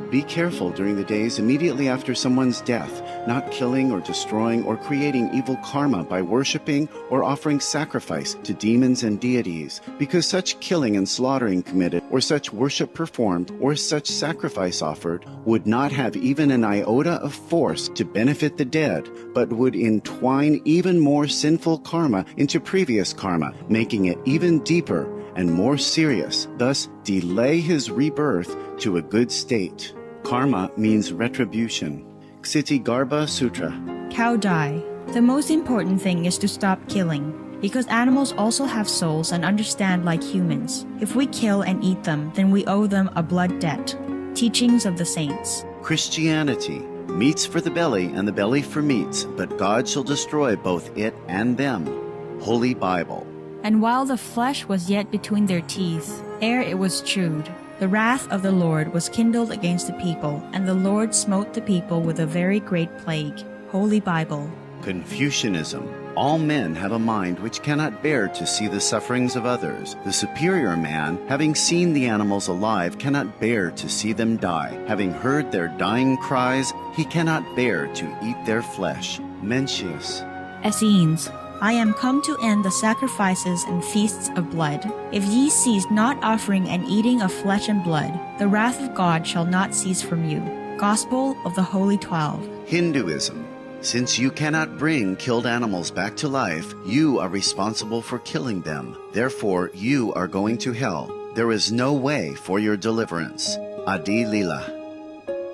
Be careful during the days immediately after someone's death, not killing or destroying or creating evil karma by worshipping or offering sacrifice to demons and deities, because such killing and slaughtering committed, or such worship performed, or such sacrifice offered, would not have even an iota of force to benefit the dead, but would entwine even more sinful karma into previous karma, making it even deeper and more serious, thus delay his rebirth to a good state. Karma means retribution. Ksitigarbha Sutra. Cow die. The most important thing is to stop killing, because animals also have souls and understand like humans. If we kill and eat them, then we owe them a blood debt. Teachings of the Saints. Christianity. Meats for the belly and the belly for meats, but God shall destroy both it and them. Holy Bible. And while the flesh was yet between their teeth, ere it was chewed, the wrath of the Lord was kindled against the people, and the Lord smote the people with a very great plague. Holy Bible. Confucianism. All men have a mind which cannot bear to see the sufferings of others. The superior man, having seen the animals alive, cannot bear to see them die. Having heard their dying cries, he cannot bear to eat their flesh. Mencius. Essenes. I am come to end the sacrifices and feasts of blood. If ye cease not offering and eating of flesh and blood, the wrath of God shall not cease from you. Gospel of the Holy 12. Hinduism. Since you cannot bring killed animals back to life, you are responsible for killing them. Therefore, you are going to hell. There is no way for your deliverance. Adi Lila.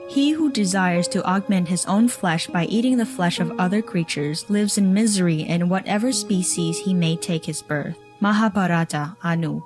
He who desires to augment his own flesh by eating the flesh of other creatures lives in misery in whatever species he may take his birth. Mahabharata, Anu.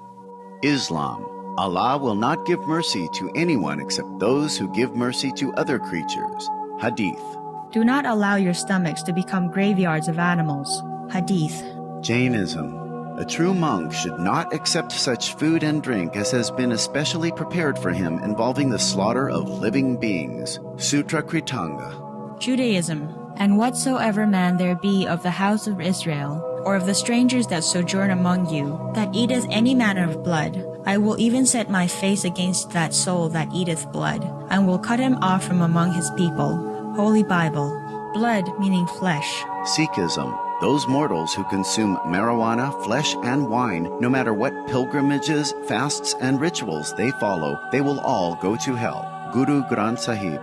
Islam. Allah will not give mercy to anyone except those who give mercy to other creatures. Hadith. Do not allow your stomachs to become graveyards of animals. Hadith. Jainism. A true monk should not accept such food and drink as has been especially prepared for him involving the slaughter of living beings. Sutra Kritanga. Judaism. And whatsoever man there be of the house of Israel, or of the strangers that sojourn among you, that eateth any manner of blood, I will even set my face against that soul that eateth blood, and will cut him off from among his people. Holy Bible. Blood meaning flesh. Sikhism. Those mortals who consume marijuana, flesh, and wine, no matter what pilgrimages, fasts, and rituals they follow, they will all go to hell. Guru Granth Sahib.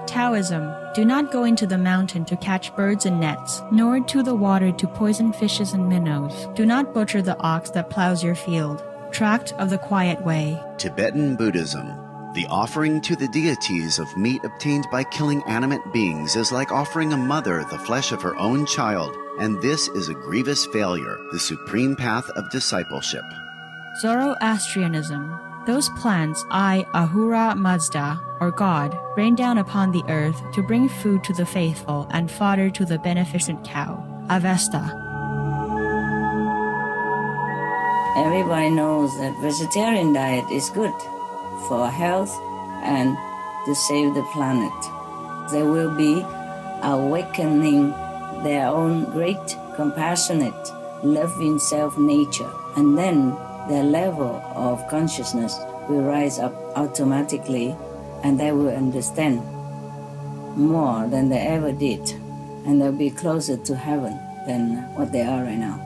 Taoism. Do not go into the mountain to catch birds and nets, nor to the water to poison fishes and minnows. Do not butcher the ox that plows your field. Tract of the Quiet Way. Tibetan Buddhism. The offering to the deities of meat obtained by killing animate beings is like offering a mother the flesh of her own child, and this is a grievous failure, the supreme path of discipleship. Zoroastrianism. Those plants I, Ahura Mazda, or God, rain down upon the earth to bring food to the faithful and fodder to the beneficent cow. Avesta. Everybody knows that vegetarian diet is good for health and to save the planet. They will be awakening their own great, compassionate, loving self-nature, and then their level of consciousness will rise up automatically, and they will understand more than they ever did, and they'll be closer to heaven than what they are right now.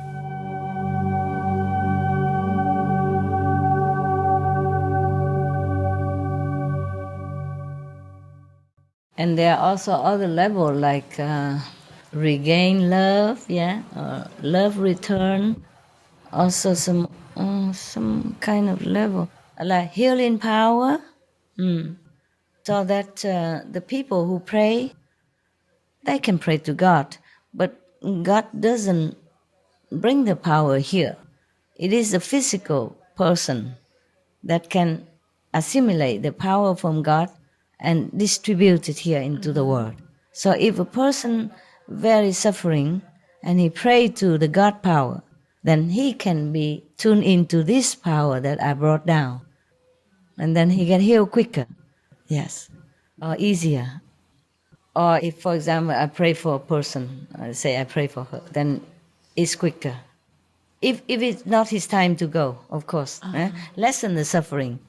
And there are also other levels like regain love, or love return. Also some kind of level like healing power. So that the people who pray, they can pray to God, but God doesn't bring the power here. It is a physical person that can assimilate the power from God and distribute it here into the world. So if a person very suffering and he pray to the God power, then he can be tuned into this power that I brought down. And then he can heal quicker. Yes. Or easier. Or if, for example, I pray for a person, I say I pray for her, then it's quicker. If it's not his time to go, of course, lessen the suffering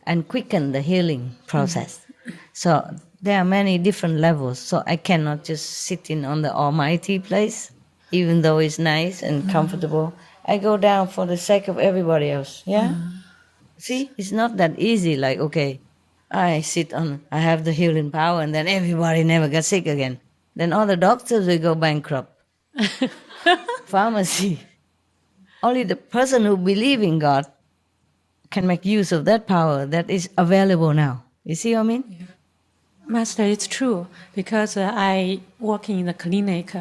and quicken the healing process. So there are many different levels. So I cannot just sit in on the almighty place, even though it's nice and comfortable. I go down for the sake of everybody else. Yeah. See, it's not that easy. Like, okay, I have the healing power, and then everybody never got sick again. Then all the doctors will go bankrupt. Pharmacy. Only the person who believes in God can make use of that power that is available now. You see what I mean? Yeah. Master, it's true, because I work in the clinic.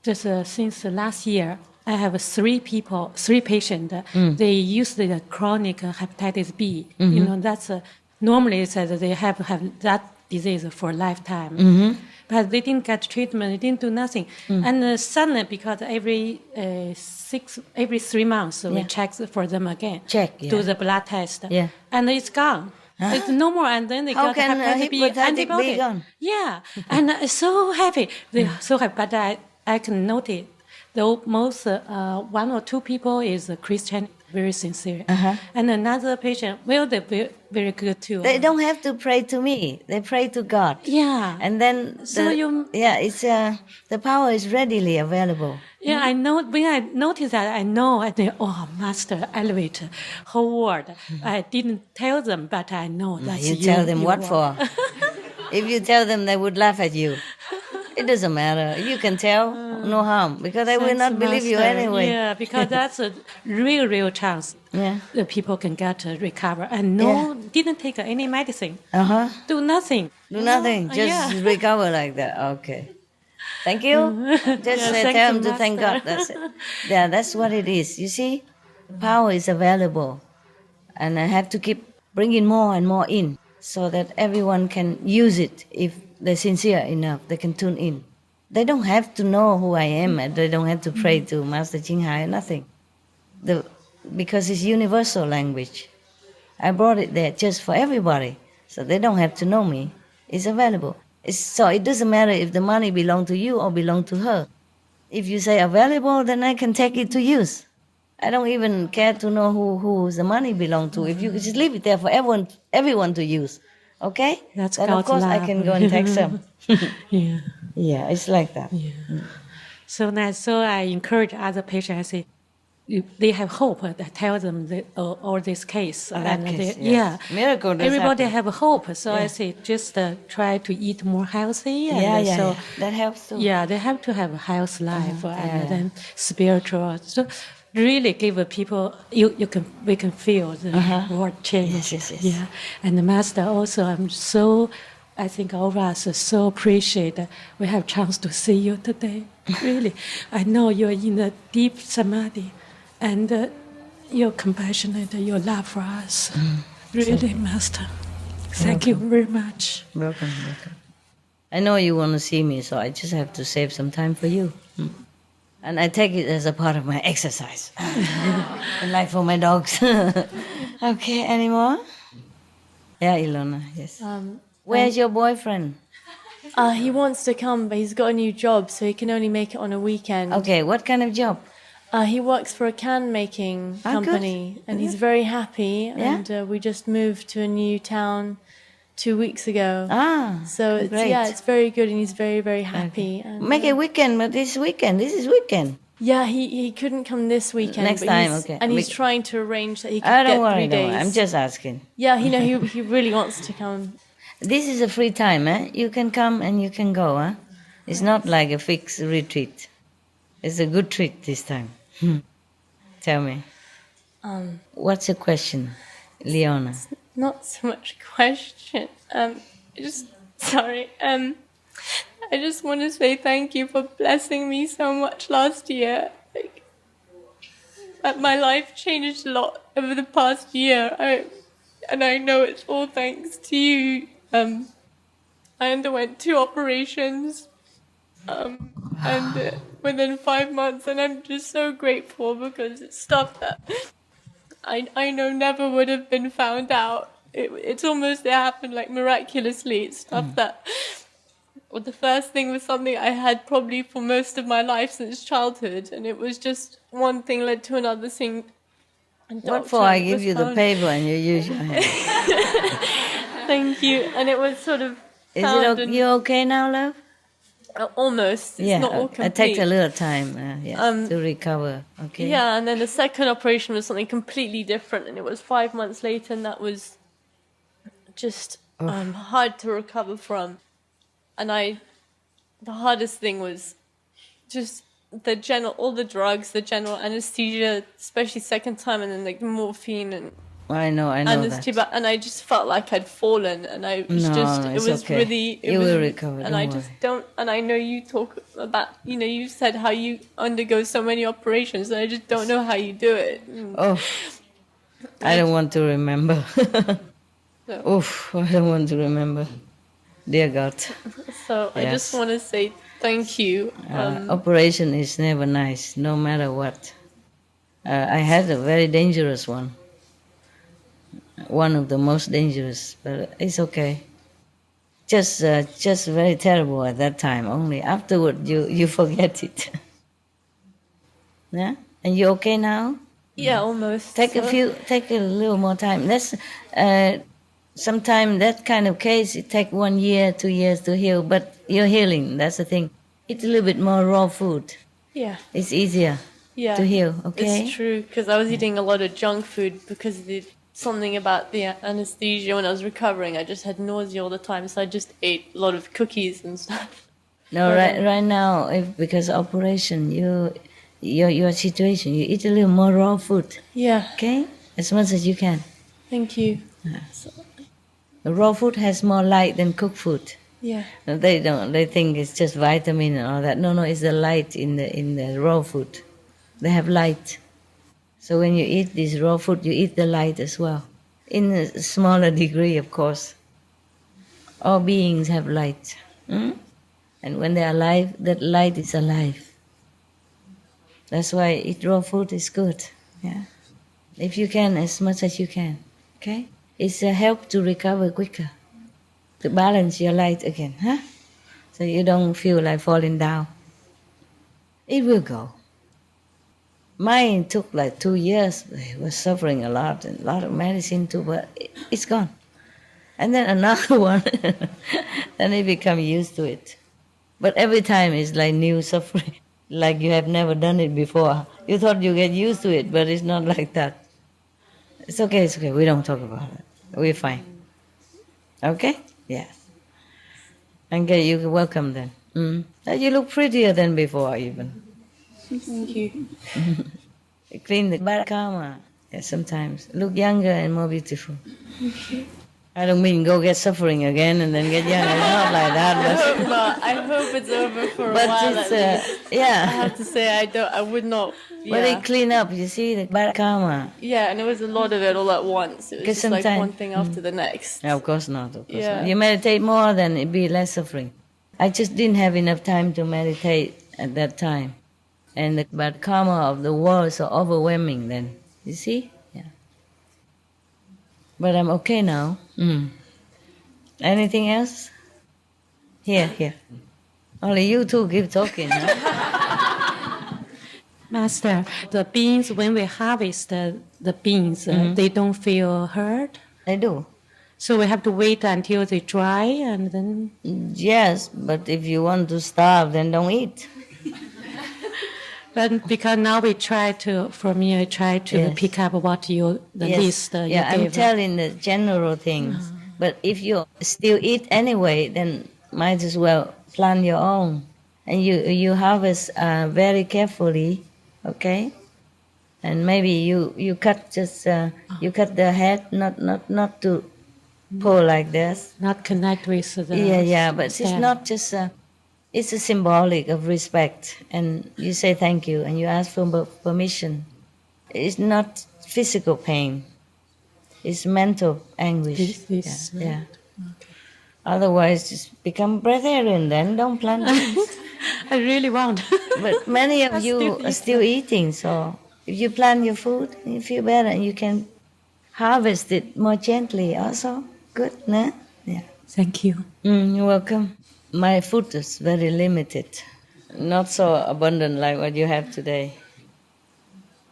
Just since last year, I have three patients. They use the chronic hepatitis B. You know, that's normally it says they have that disease for a lifetime. But they didn't get treatment, they didn't do nothing. And suddenly, because every 3 months, we check for them again. Do the blood test. And it's gone. It's no more, and then they got hepatitis B antibiotic. Gone? Yeah, and so happy. They're so happy. But I can notice, though most 1 or 2 people is a Christian, very sincere, and another patient, well, they're very good too. They don't have to pray to me; they pray to God. Yeah, and then it's the power is readily available. Yeah, I know. When I notice that, I think, oh, Master, elevate whole world. I didn't tell them, but I know that's you. You tell them what for? If you tell them, they would laugh at you. It doesn't matter. You can tell, no harm, because they will not believe you anyway. Yeah, because that's a real chance. Yeah, the people can get recover, and didn't take any medicine. Do nothing. Do nothing. Just recover like that. Okay. Thank you. Just tell them to thank God. That's it. Yeah, that's what it is. You see, power is available, and I have to keep bringing more and more in, so that everyone can use it. If they're sincere enough, they can tune in. They don't have to know who I am, and they don't have to pray to Master Ching Hai or nothing. Because it's universal language. I brought it there just for everybody, so they don't have to know me. It's available. So it doesn't matter if the money belongs to you or belongs to her. If you say available, then I can take it to use. I don't even care to know who the money belongs to. If you just leave it there for everyone to use, okay? That's then God's of course love. I can go and take some. Yeah. Yeah, it's like that. Yeah. So nice. So I encourage other patients. I say, they have hope. I tell them all this case. Miracle does everybody happen. have hope. So I say, just try to eat more healthy. And so that helps too. Yeah, they have to have a healthy life and then spiritual. So really give people, we can feel the world change. Yes. Yeah, and the Master also, I think all of us are so appreciate that we have chance to see you today. Really, I know you're in a deep samadhi, and you're compassionate, your love for us. Really, Master. Thank you very much. Welcome. I know you want to see me, so I just have to save some time for you. And I take it as a part of my exercise. And like for my dogs. Okay, any more? Yeah, Ilona, yes. Where's your boyfriend? He wants to come, but he's got a new job, so he can only make it on a weekend. Okay, what kind of job? He works for a can-making company, good. and he's very happy. And we just moved to a new town 2 weeks ago. So it's very good, and he's very, very happy. Okay. Make a weekend, but this is weekend. Yeah, he couldn't come this weekend. Next time, okay. And he's trying to arrange that he can get 3 days. Don't worry, I'm just asking. Yeah, he really wants to come. This is a free time, eh? You can come and you can go, eh? It's not like a fixed retreat. It's a good treat this time. Tell me. What's your question, Leona? Not so much a question. I just want to say thank you for blessing me so much last year. My life changed a lot over the past year. and I know it's all thanks to you. I underwent 2 operations, and within 5 months, and I'm just so grateful because it's stuff that I know never would have been found out. It's almost, it happened like miraculously. It's stuff that, well, the first thing was something I had probably for most of my life since childhood, and it was just one thing led to another thing. What for? I give you the paper and you use your hand. Thank you. And it was sort of. You okay now, love? Almost. It's not all complete. It takes a little time to recover. Okay. Yeah, and then the second operation was something completely different, and it was 5 months later, and that was just hard to recover from. And the hardest thing was just all the drugs, the general anesthesia, especially second time, and then like morphine and I know anesthesia, that. and I just felt like I'd fallen, and it was okay. really, you will recover. And I just don't, and I know you talk about, you said how you undergo so many operations, and I just don't know how you do it. I don't want to remember. Oof, I don't want to remember. Dear God. So I just want to say thank you. Operation is never nice, no matter what. I had a very dangerous one. One of the most dangerous, but it's okay. Just very terrible at that time. Only afterward you forget it. Yeah, and you okay now? Yeah, almost. Take a little more time. That's sometimes that kind of case it take 1 year, 2 years to heal, but you're healing. That's the thing. Eat a little bit more raw food. Yeah, it's easier to heal. Okay, it's true because I was eating a lot of junk food because something about the anesthesia when I was recovering. I just had nausea all the time, so I just ate a lot of cookies and stuff. No, right now, because operation, your situation, you eat a little more raw food. Yeah. Okay, as much as you can. Thank you. The raw food has more light than cooked food. Yeah. No, they don't. They think it's just vitamin and all that. No, it's the light in the raw food. They have light. So when you eat this raw food, you eat the light as well. In a smaller degree, of course. All beings have light. And when they are alive, that light is alive. That's why eat raw food is good. Yeah. If you can, as much as you can. Okay? It's a help to recover quicker. To balance your light again. So you don't feel like falling down. It will go. Mine took like 2 years. I was suffering a lot of medicine too, but it's gone. And then another one, then you become used to it. But every time it's like new suffering, like you have never done it before. You thought you get used to it, but it's not like that. It's okay. We don't talk about it. We're fine. Okay? Yeah. Okay, you're welcome then. You look prettier than before even. Thank you. Clean the bad karma. Yeah, sometimes. Look younger and more beautiful. Okay. I don't mean go get suffering again and then get younger. It's not like that. I hope not. I hope it's over for a while. But I have to say I would not. Yeah. But they clean up, you see, the bad karma. Yeah, and it was a lot of it all at once. It was just like one thing after the next. No, of course not. Not. You meditate more, then it'd be less suffering. I just didn't have enough time to meditate at that time. And the bad karma of the world is so overwhelming then. You see? Yeah. But I'm okay now. Anything else? Here. Only you two keep talking. Master, the beans, when we harvest the beans, they don't feel hurt? They do. So we have to wait until they dry and then... Yes, but if you want to starve, then don't eat. But because now we try to pick up what the list you gave. I'm telling the general things. But if you still eat anyway, then might as well plant your own. And you harvest very carefully, okay? And maybe you cut you cut the head, not to pull like this. Not connect with the but stem. It's not just it's a symbolic of respect, and you say thank you, and you ask for permission. It's not physical pain. It's mental anguish. Yeah. Okay. Otherwise, just become breatharian then. Don't plant beans. I really want. But many of you are still eating, so if you plant your food, you feel better and you can harvest it more gently also. Good, no? Yeah. Thank you. You're welcome. My food is very limited. Not so abundant like what you have today.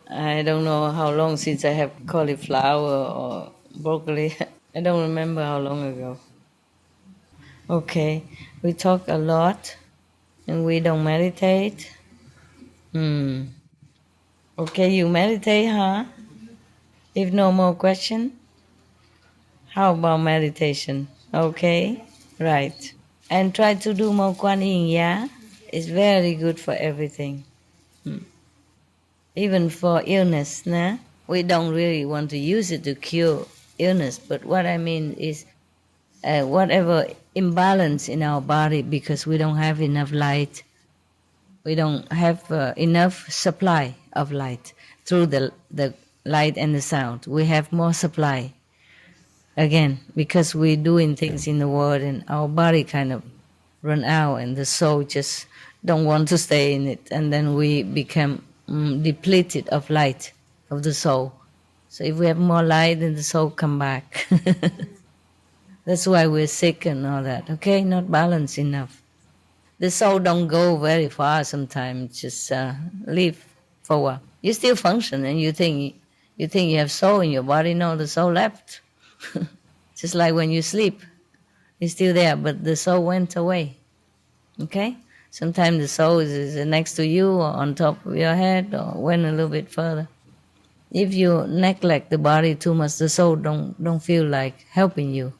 I don't know how long since I have cauliflower or broccoli. I don't remember how long ago. Okay, we talk a lot and we don't meditate. Okay, you meditate, huh? If no more question, how about meditation? Okay, right. And try to do more Kuan Yin, yeah? It's very good for everything. Even for illness, nah? We don't really want to use it to cure illness, but what I mean is whatever imbalance in our body because we don't have enough light, we don't have enough supply of light through the light and the sound. We have more supply. Again, because we're doing things in the world and our body kind of run out and the soul just don't want to stay in it, and then we become depleted of light of the soul. So if we have more light, then the soul come back. That's why we're sick and all that, okay? Not balanced enough. The soul don't go very far sometimes, just live for a while. You still function and you think you have soul in your body. No, the soul left. Just like when you sleep, it's still there, but the soul went away, okay? Sometimes the soul is next to you or on top of your head or went a little bit further. If you neglect the body too much, the soul don't feel like helping you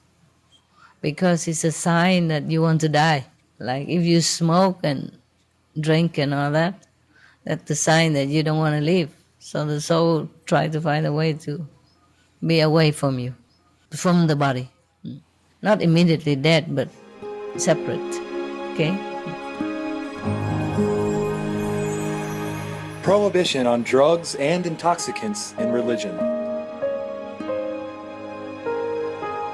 because it's a sign that you want to die. Like if you smoke and drink and all that, that's the sign that you don't want to live. So the soul tries to find a way to be away from you, from the body. Not immediately dead, but separate, okay? Prohibition on drugs and intoxicants in religion.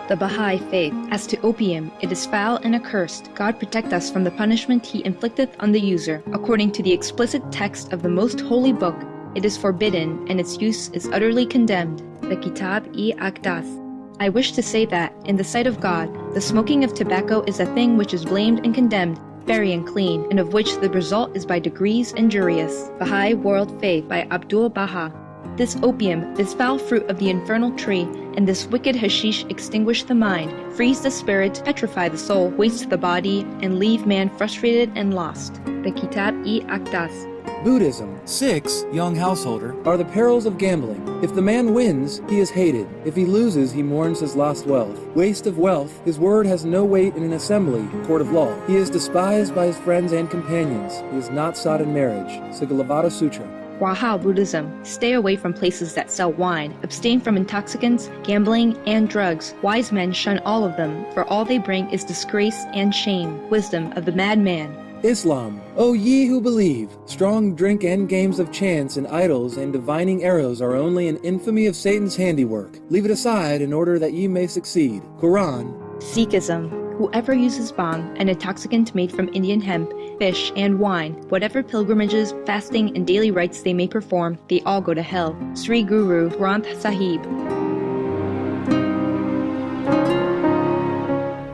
The Baha'i Faith. As to opium, it is foul and accursed. God protect us from the punishment he inflicteth on the user. According to the explicit text of the most holy book, it is forbidden and its use is utterly condemned. The Kitab-i-Aqdas. I wish to say that, in the sight of God, the smoking of tobacco is a thing which is blamed and condemned, very unclean, and of which the result is by degrees injurious. Baha'i World Faith by Abdul Baha. This opium, this foul fruit of the infernal tree, and this wicked hashish extinguish the mind, freeze the spirit, petrify the soul, waste the body, and leave man frustrated and lost. The Kitab-i-Aqdas. Buddhism. 6, young householder, are the perils of gambling. If the man wins, he is hated. If he loses, he mourns his lost wealth. Waste of wealth, his word has no weight in an assembly, court of law. He is despised by his friends and companions. He is not sought in marriage. Sigalavada Sutra. Wahao Buddhism. Stay away from places that sell wine. Abstain from intoxicants, gambling, and drugs. Wise men shun all of them, for all they bring is disgrace and shame. Wisdom of the madman. Islam. O ye who believe, strong drink and games of chance and idols and divining arrows are only an infamy of Satan's handiwork. Leave it aside in order that ye may succeed. Quran. Sikhism. Whoever uses bhang, an intoxicant made from Indian hemp, fish, and wine, whatever pilgrimages, fasting, and daily rites they may perform, they all go to hell. Sri Guru Granth Sahib.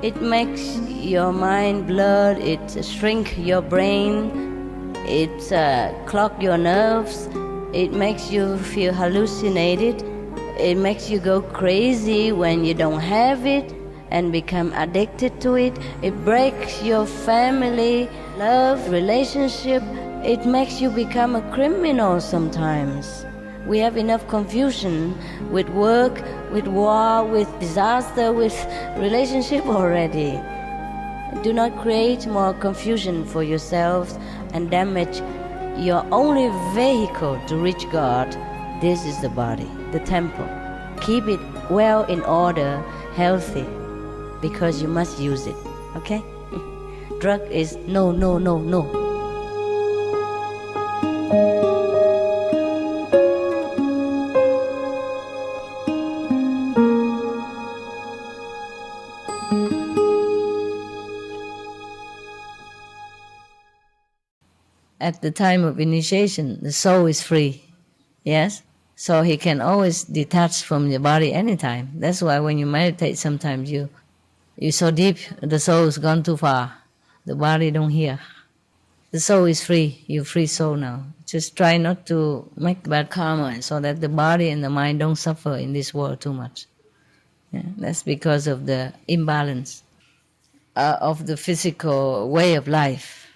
It makes your mind blurred, it shrink your brain, it clog your nerves, it makes you feel hallucinated, it makes you go crazy when you don't have it and become addicted to it. It breaks your family, love, relationship. It makes you become a criminal sometimes. We have enough confusion with work, with war, with disaster, with relationship already. Do not create more confusion for yourselves and damage your only vehicle to reach God. This is the body, the temple. Keep it well in order, healthy, because you must use it, okay? Drug is no, no, no, no. at the time of initiation, the soul is free. Yes? So he can always detach from your body anytime. That's why when you meditate, sometimes you're so deep, the soul has gone too far. The body don't hear. The soul is free. You're free soul now. Just try not to make bad karma so that the body and the mind don't suffer in this world too much. Yeah, that's because of the imbalance of the physical way of life.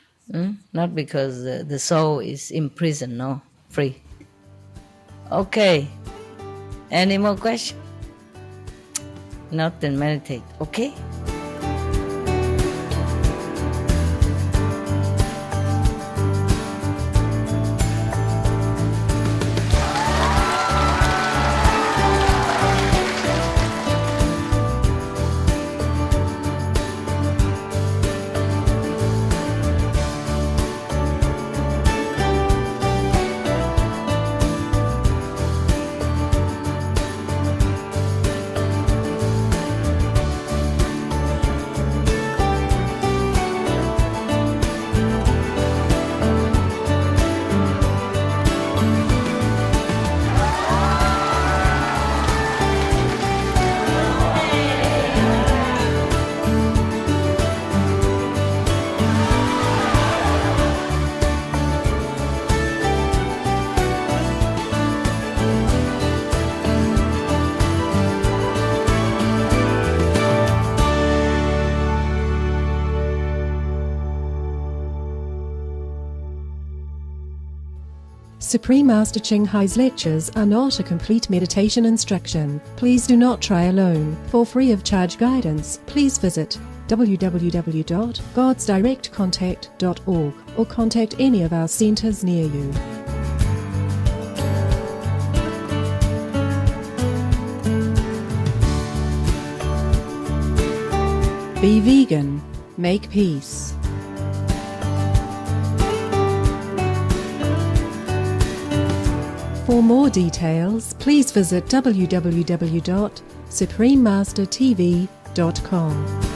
Not because the soul is imprisoned, no, free. Okay. Any more questions? Not, then meditate, okay? Supreme Master Ching Hai's lectures are not a complete meditation instruction. Please do not try alone. For free of charge guidance, please visit www.godsdirectcontact.org or contact any of our centres near you. Be vegan. Make peace. For more details, please visit www.suprememastertv.com.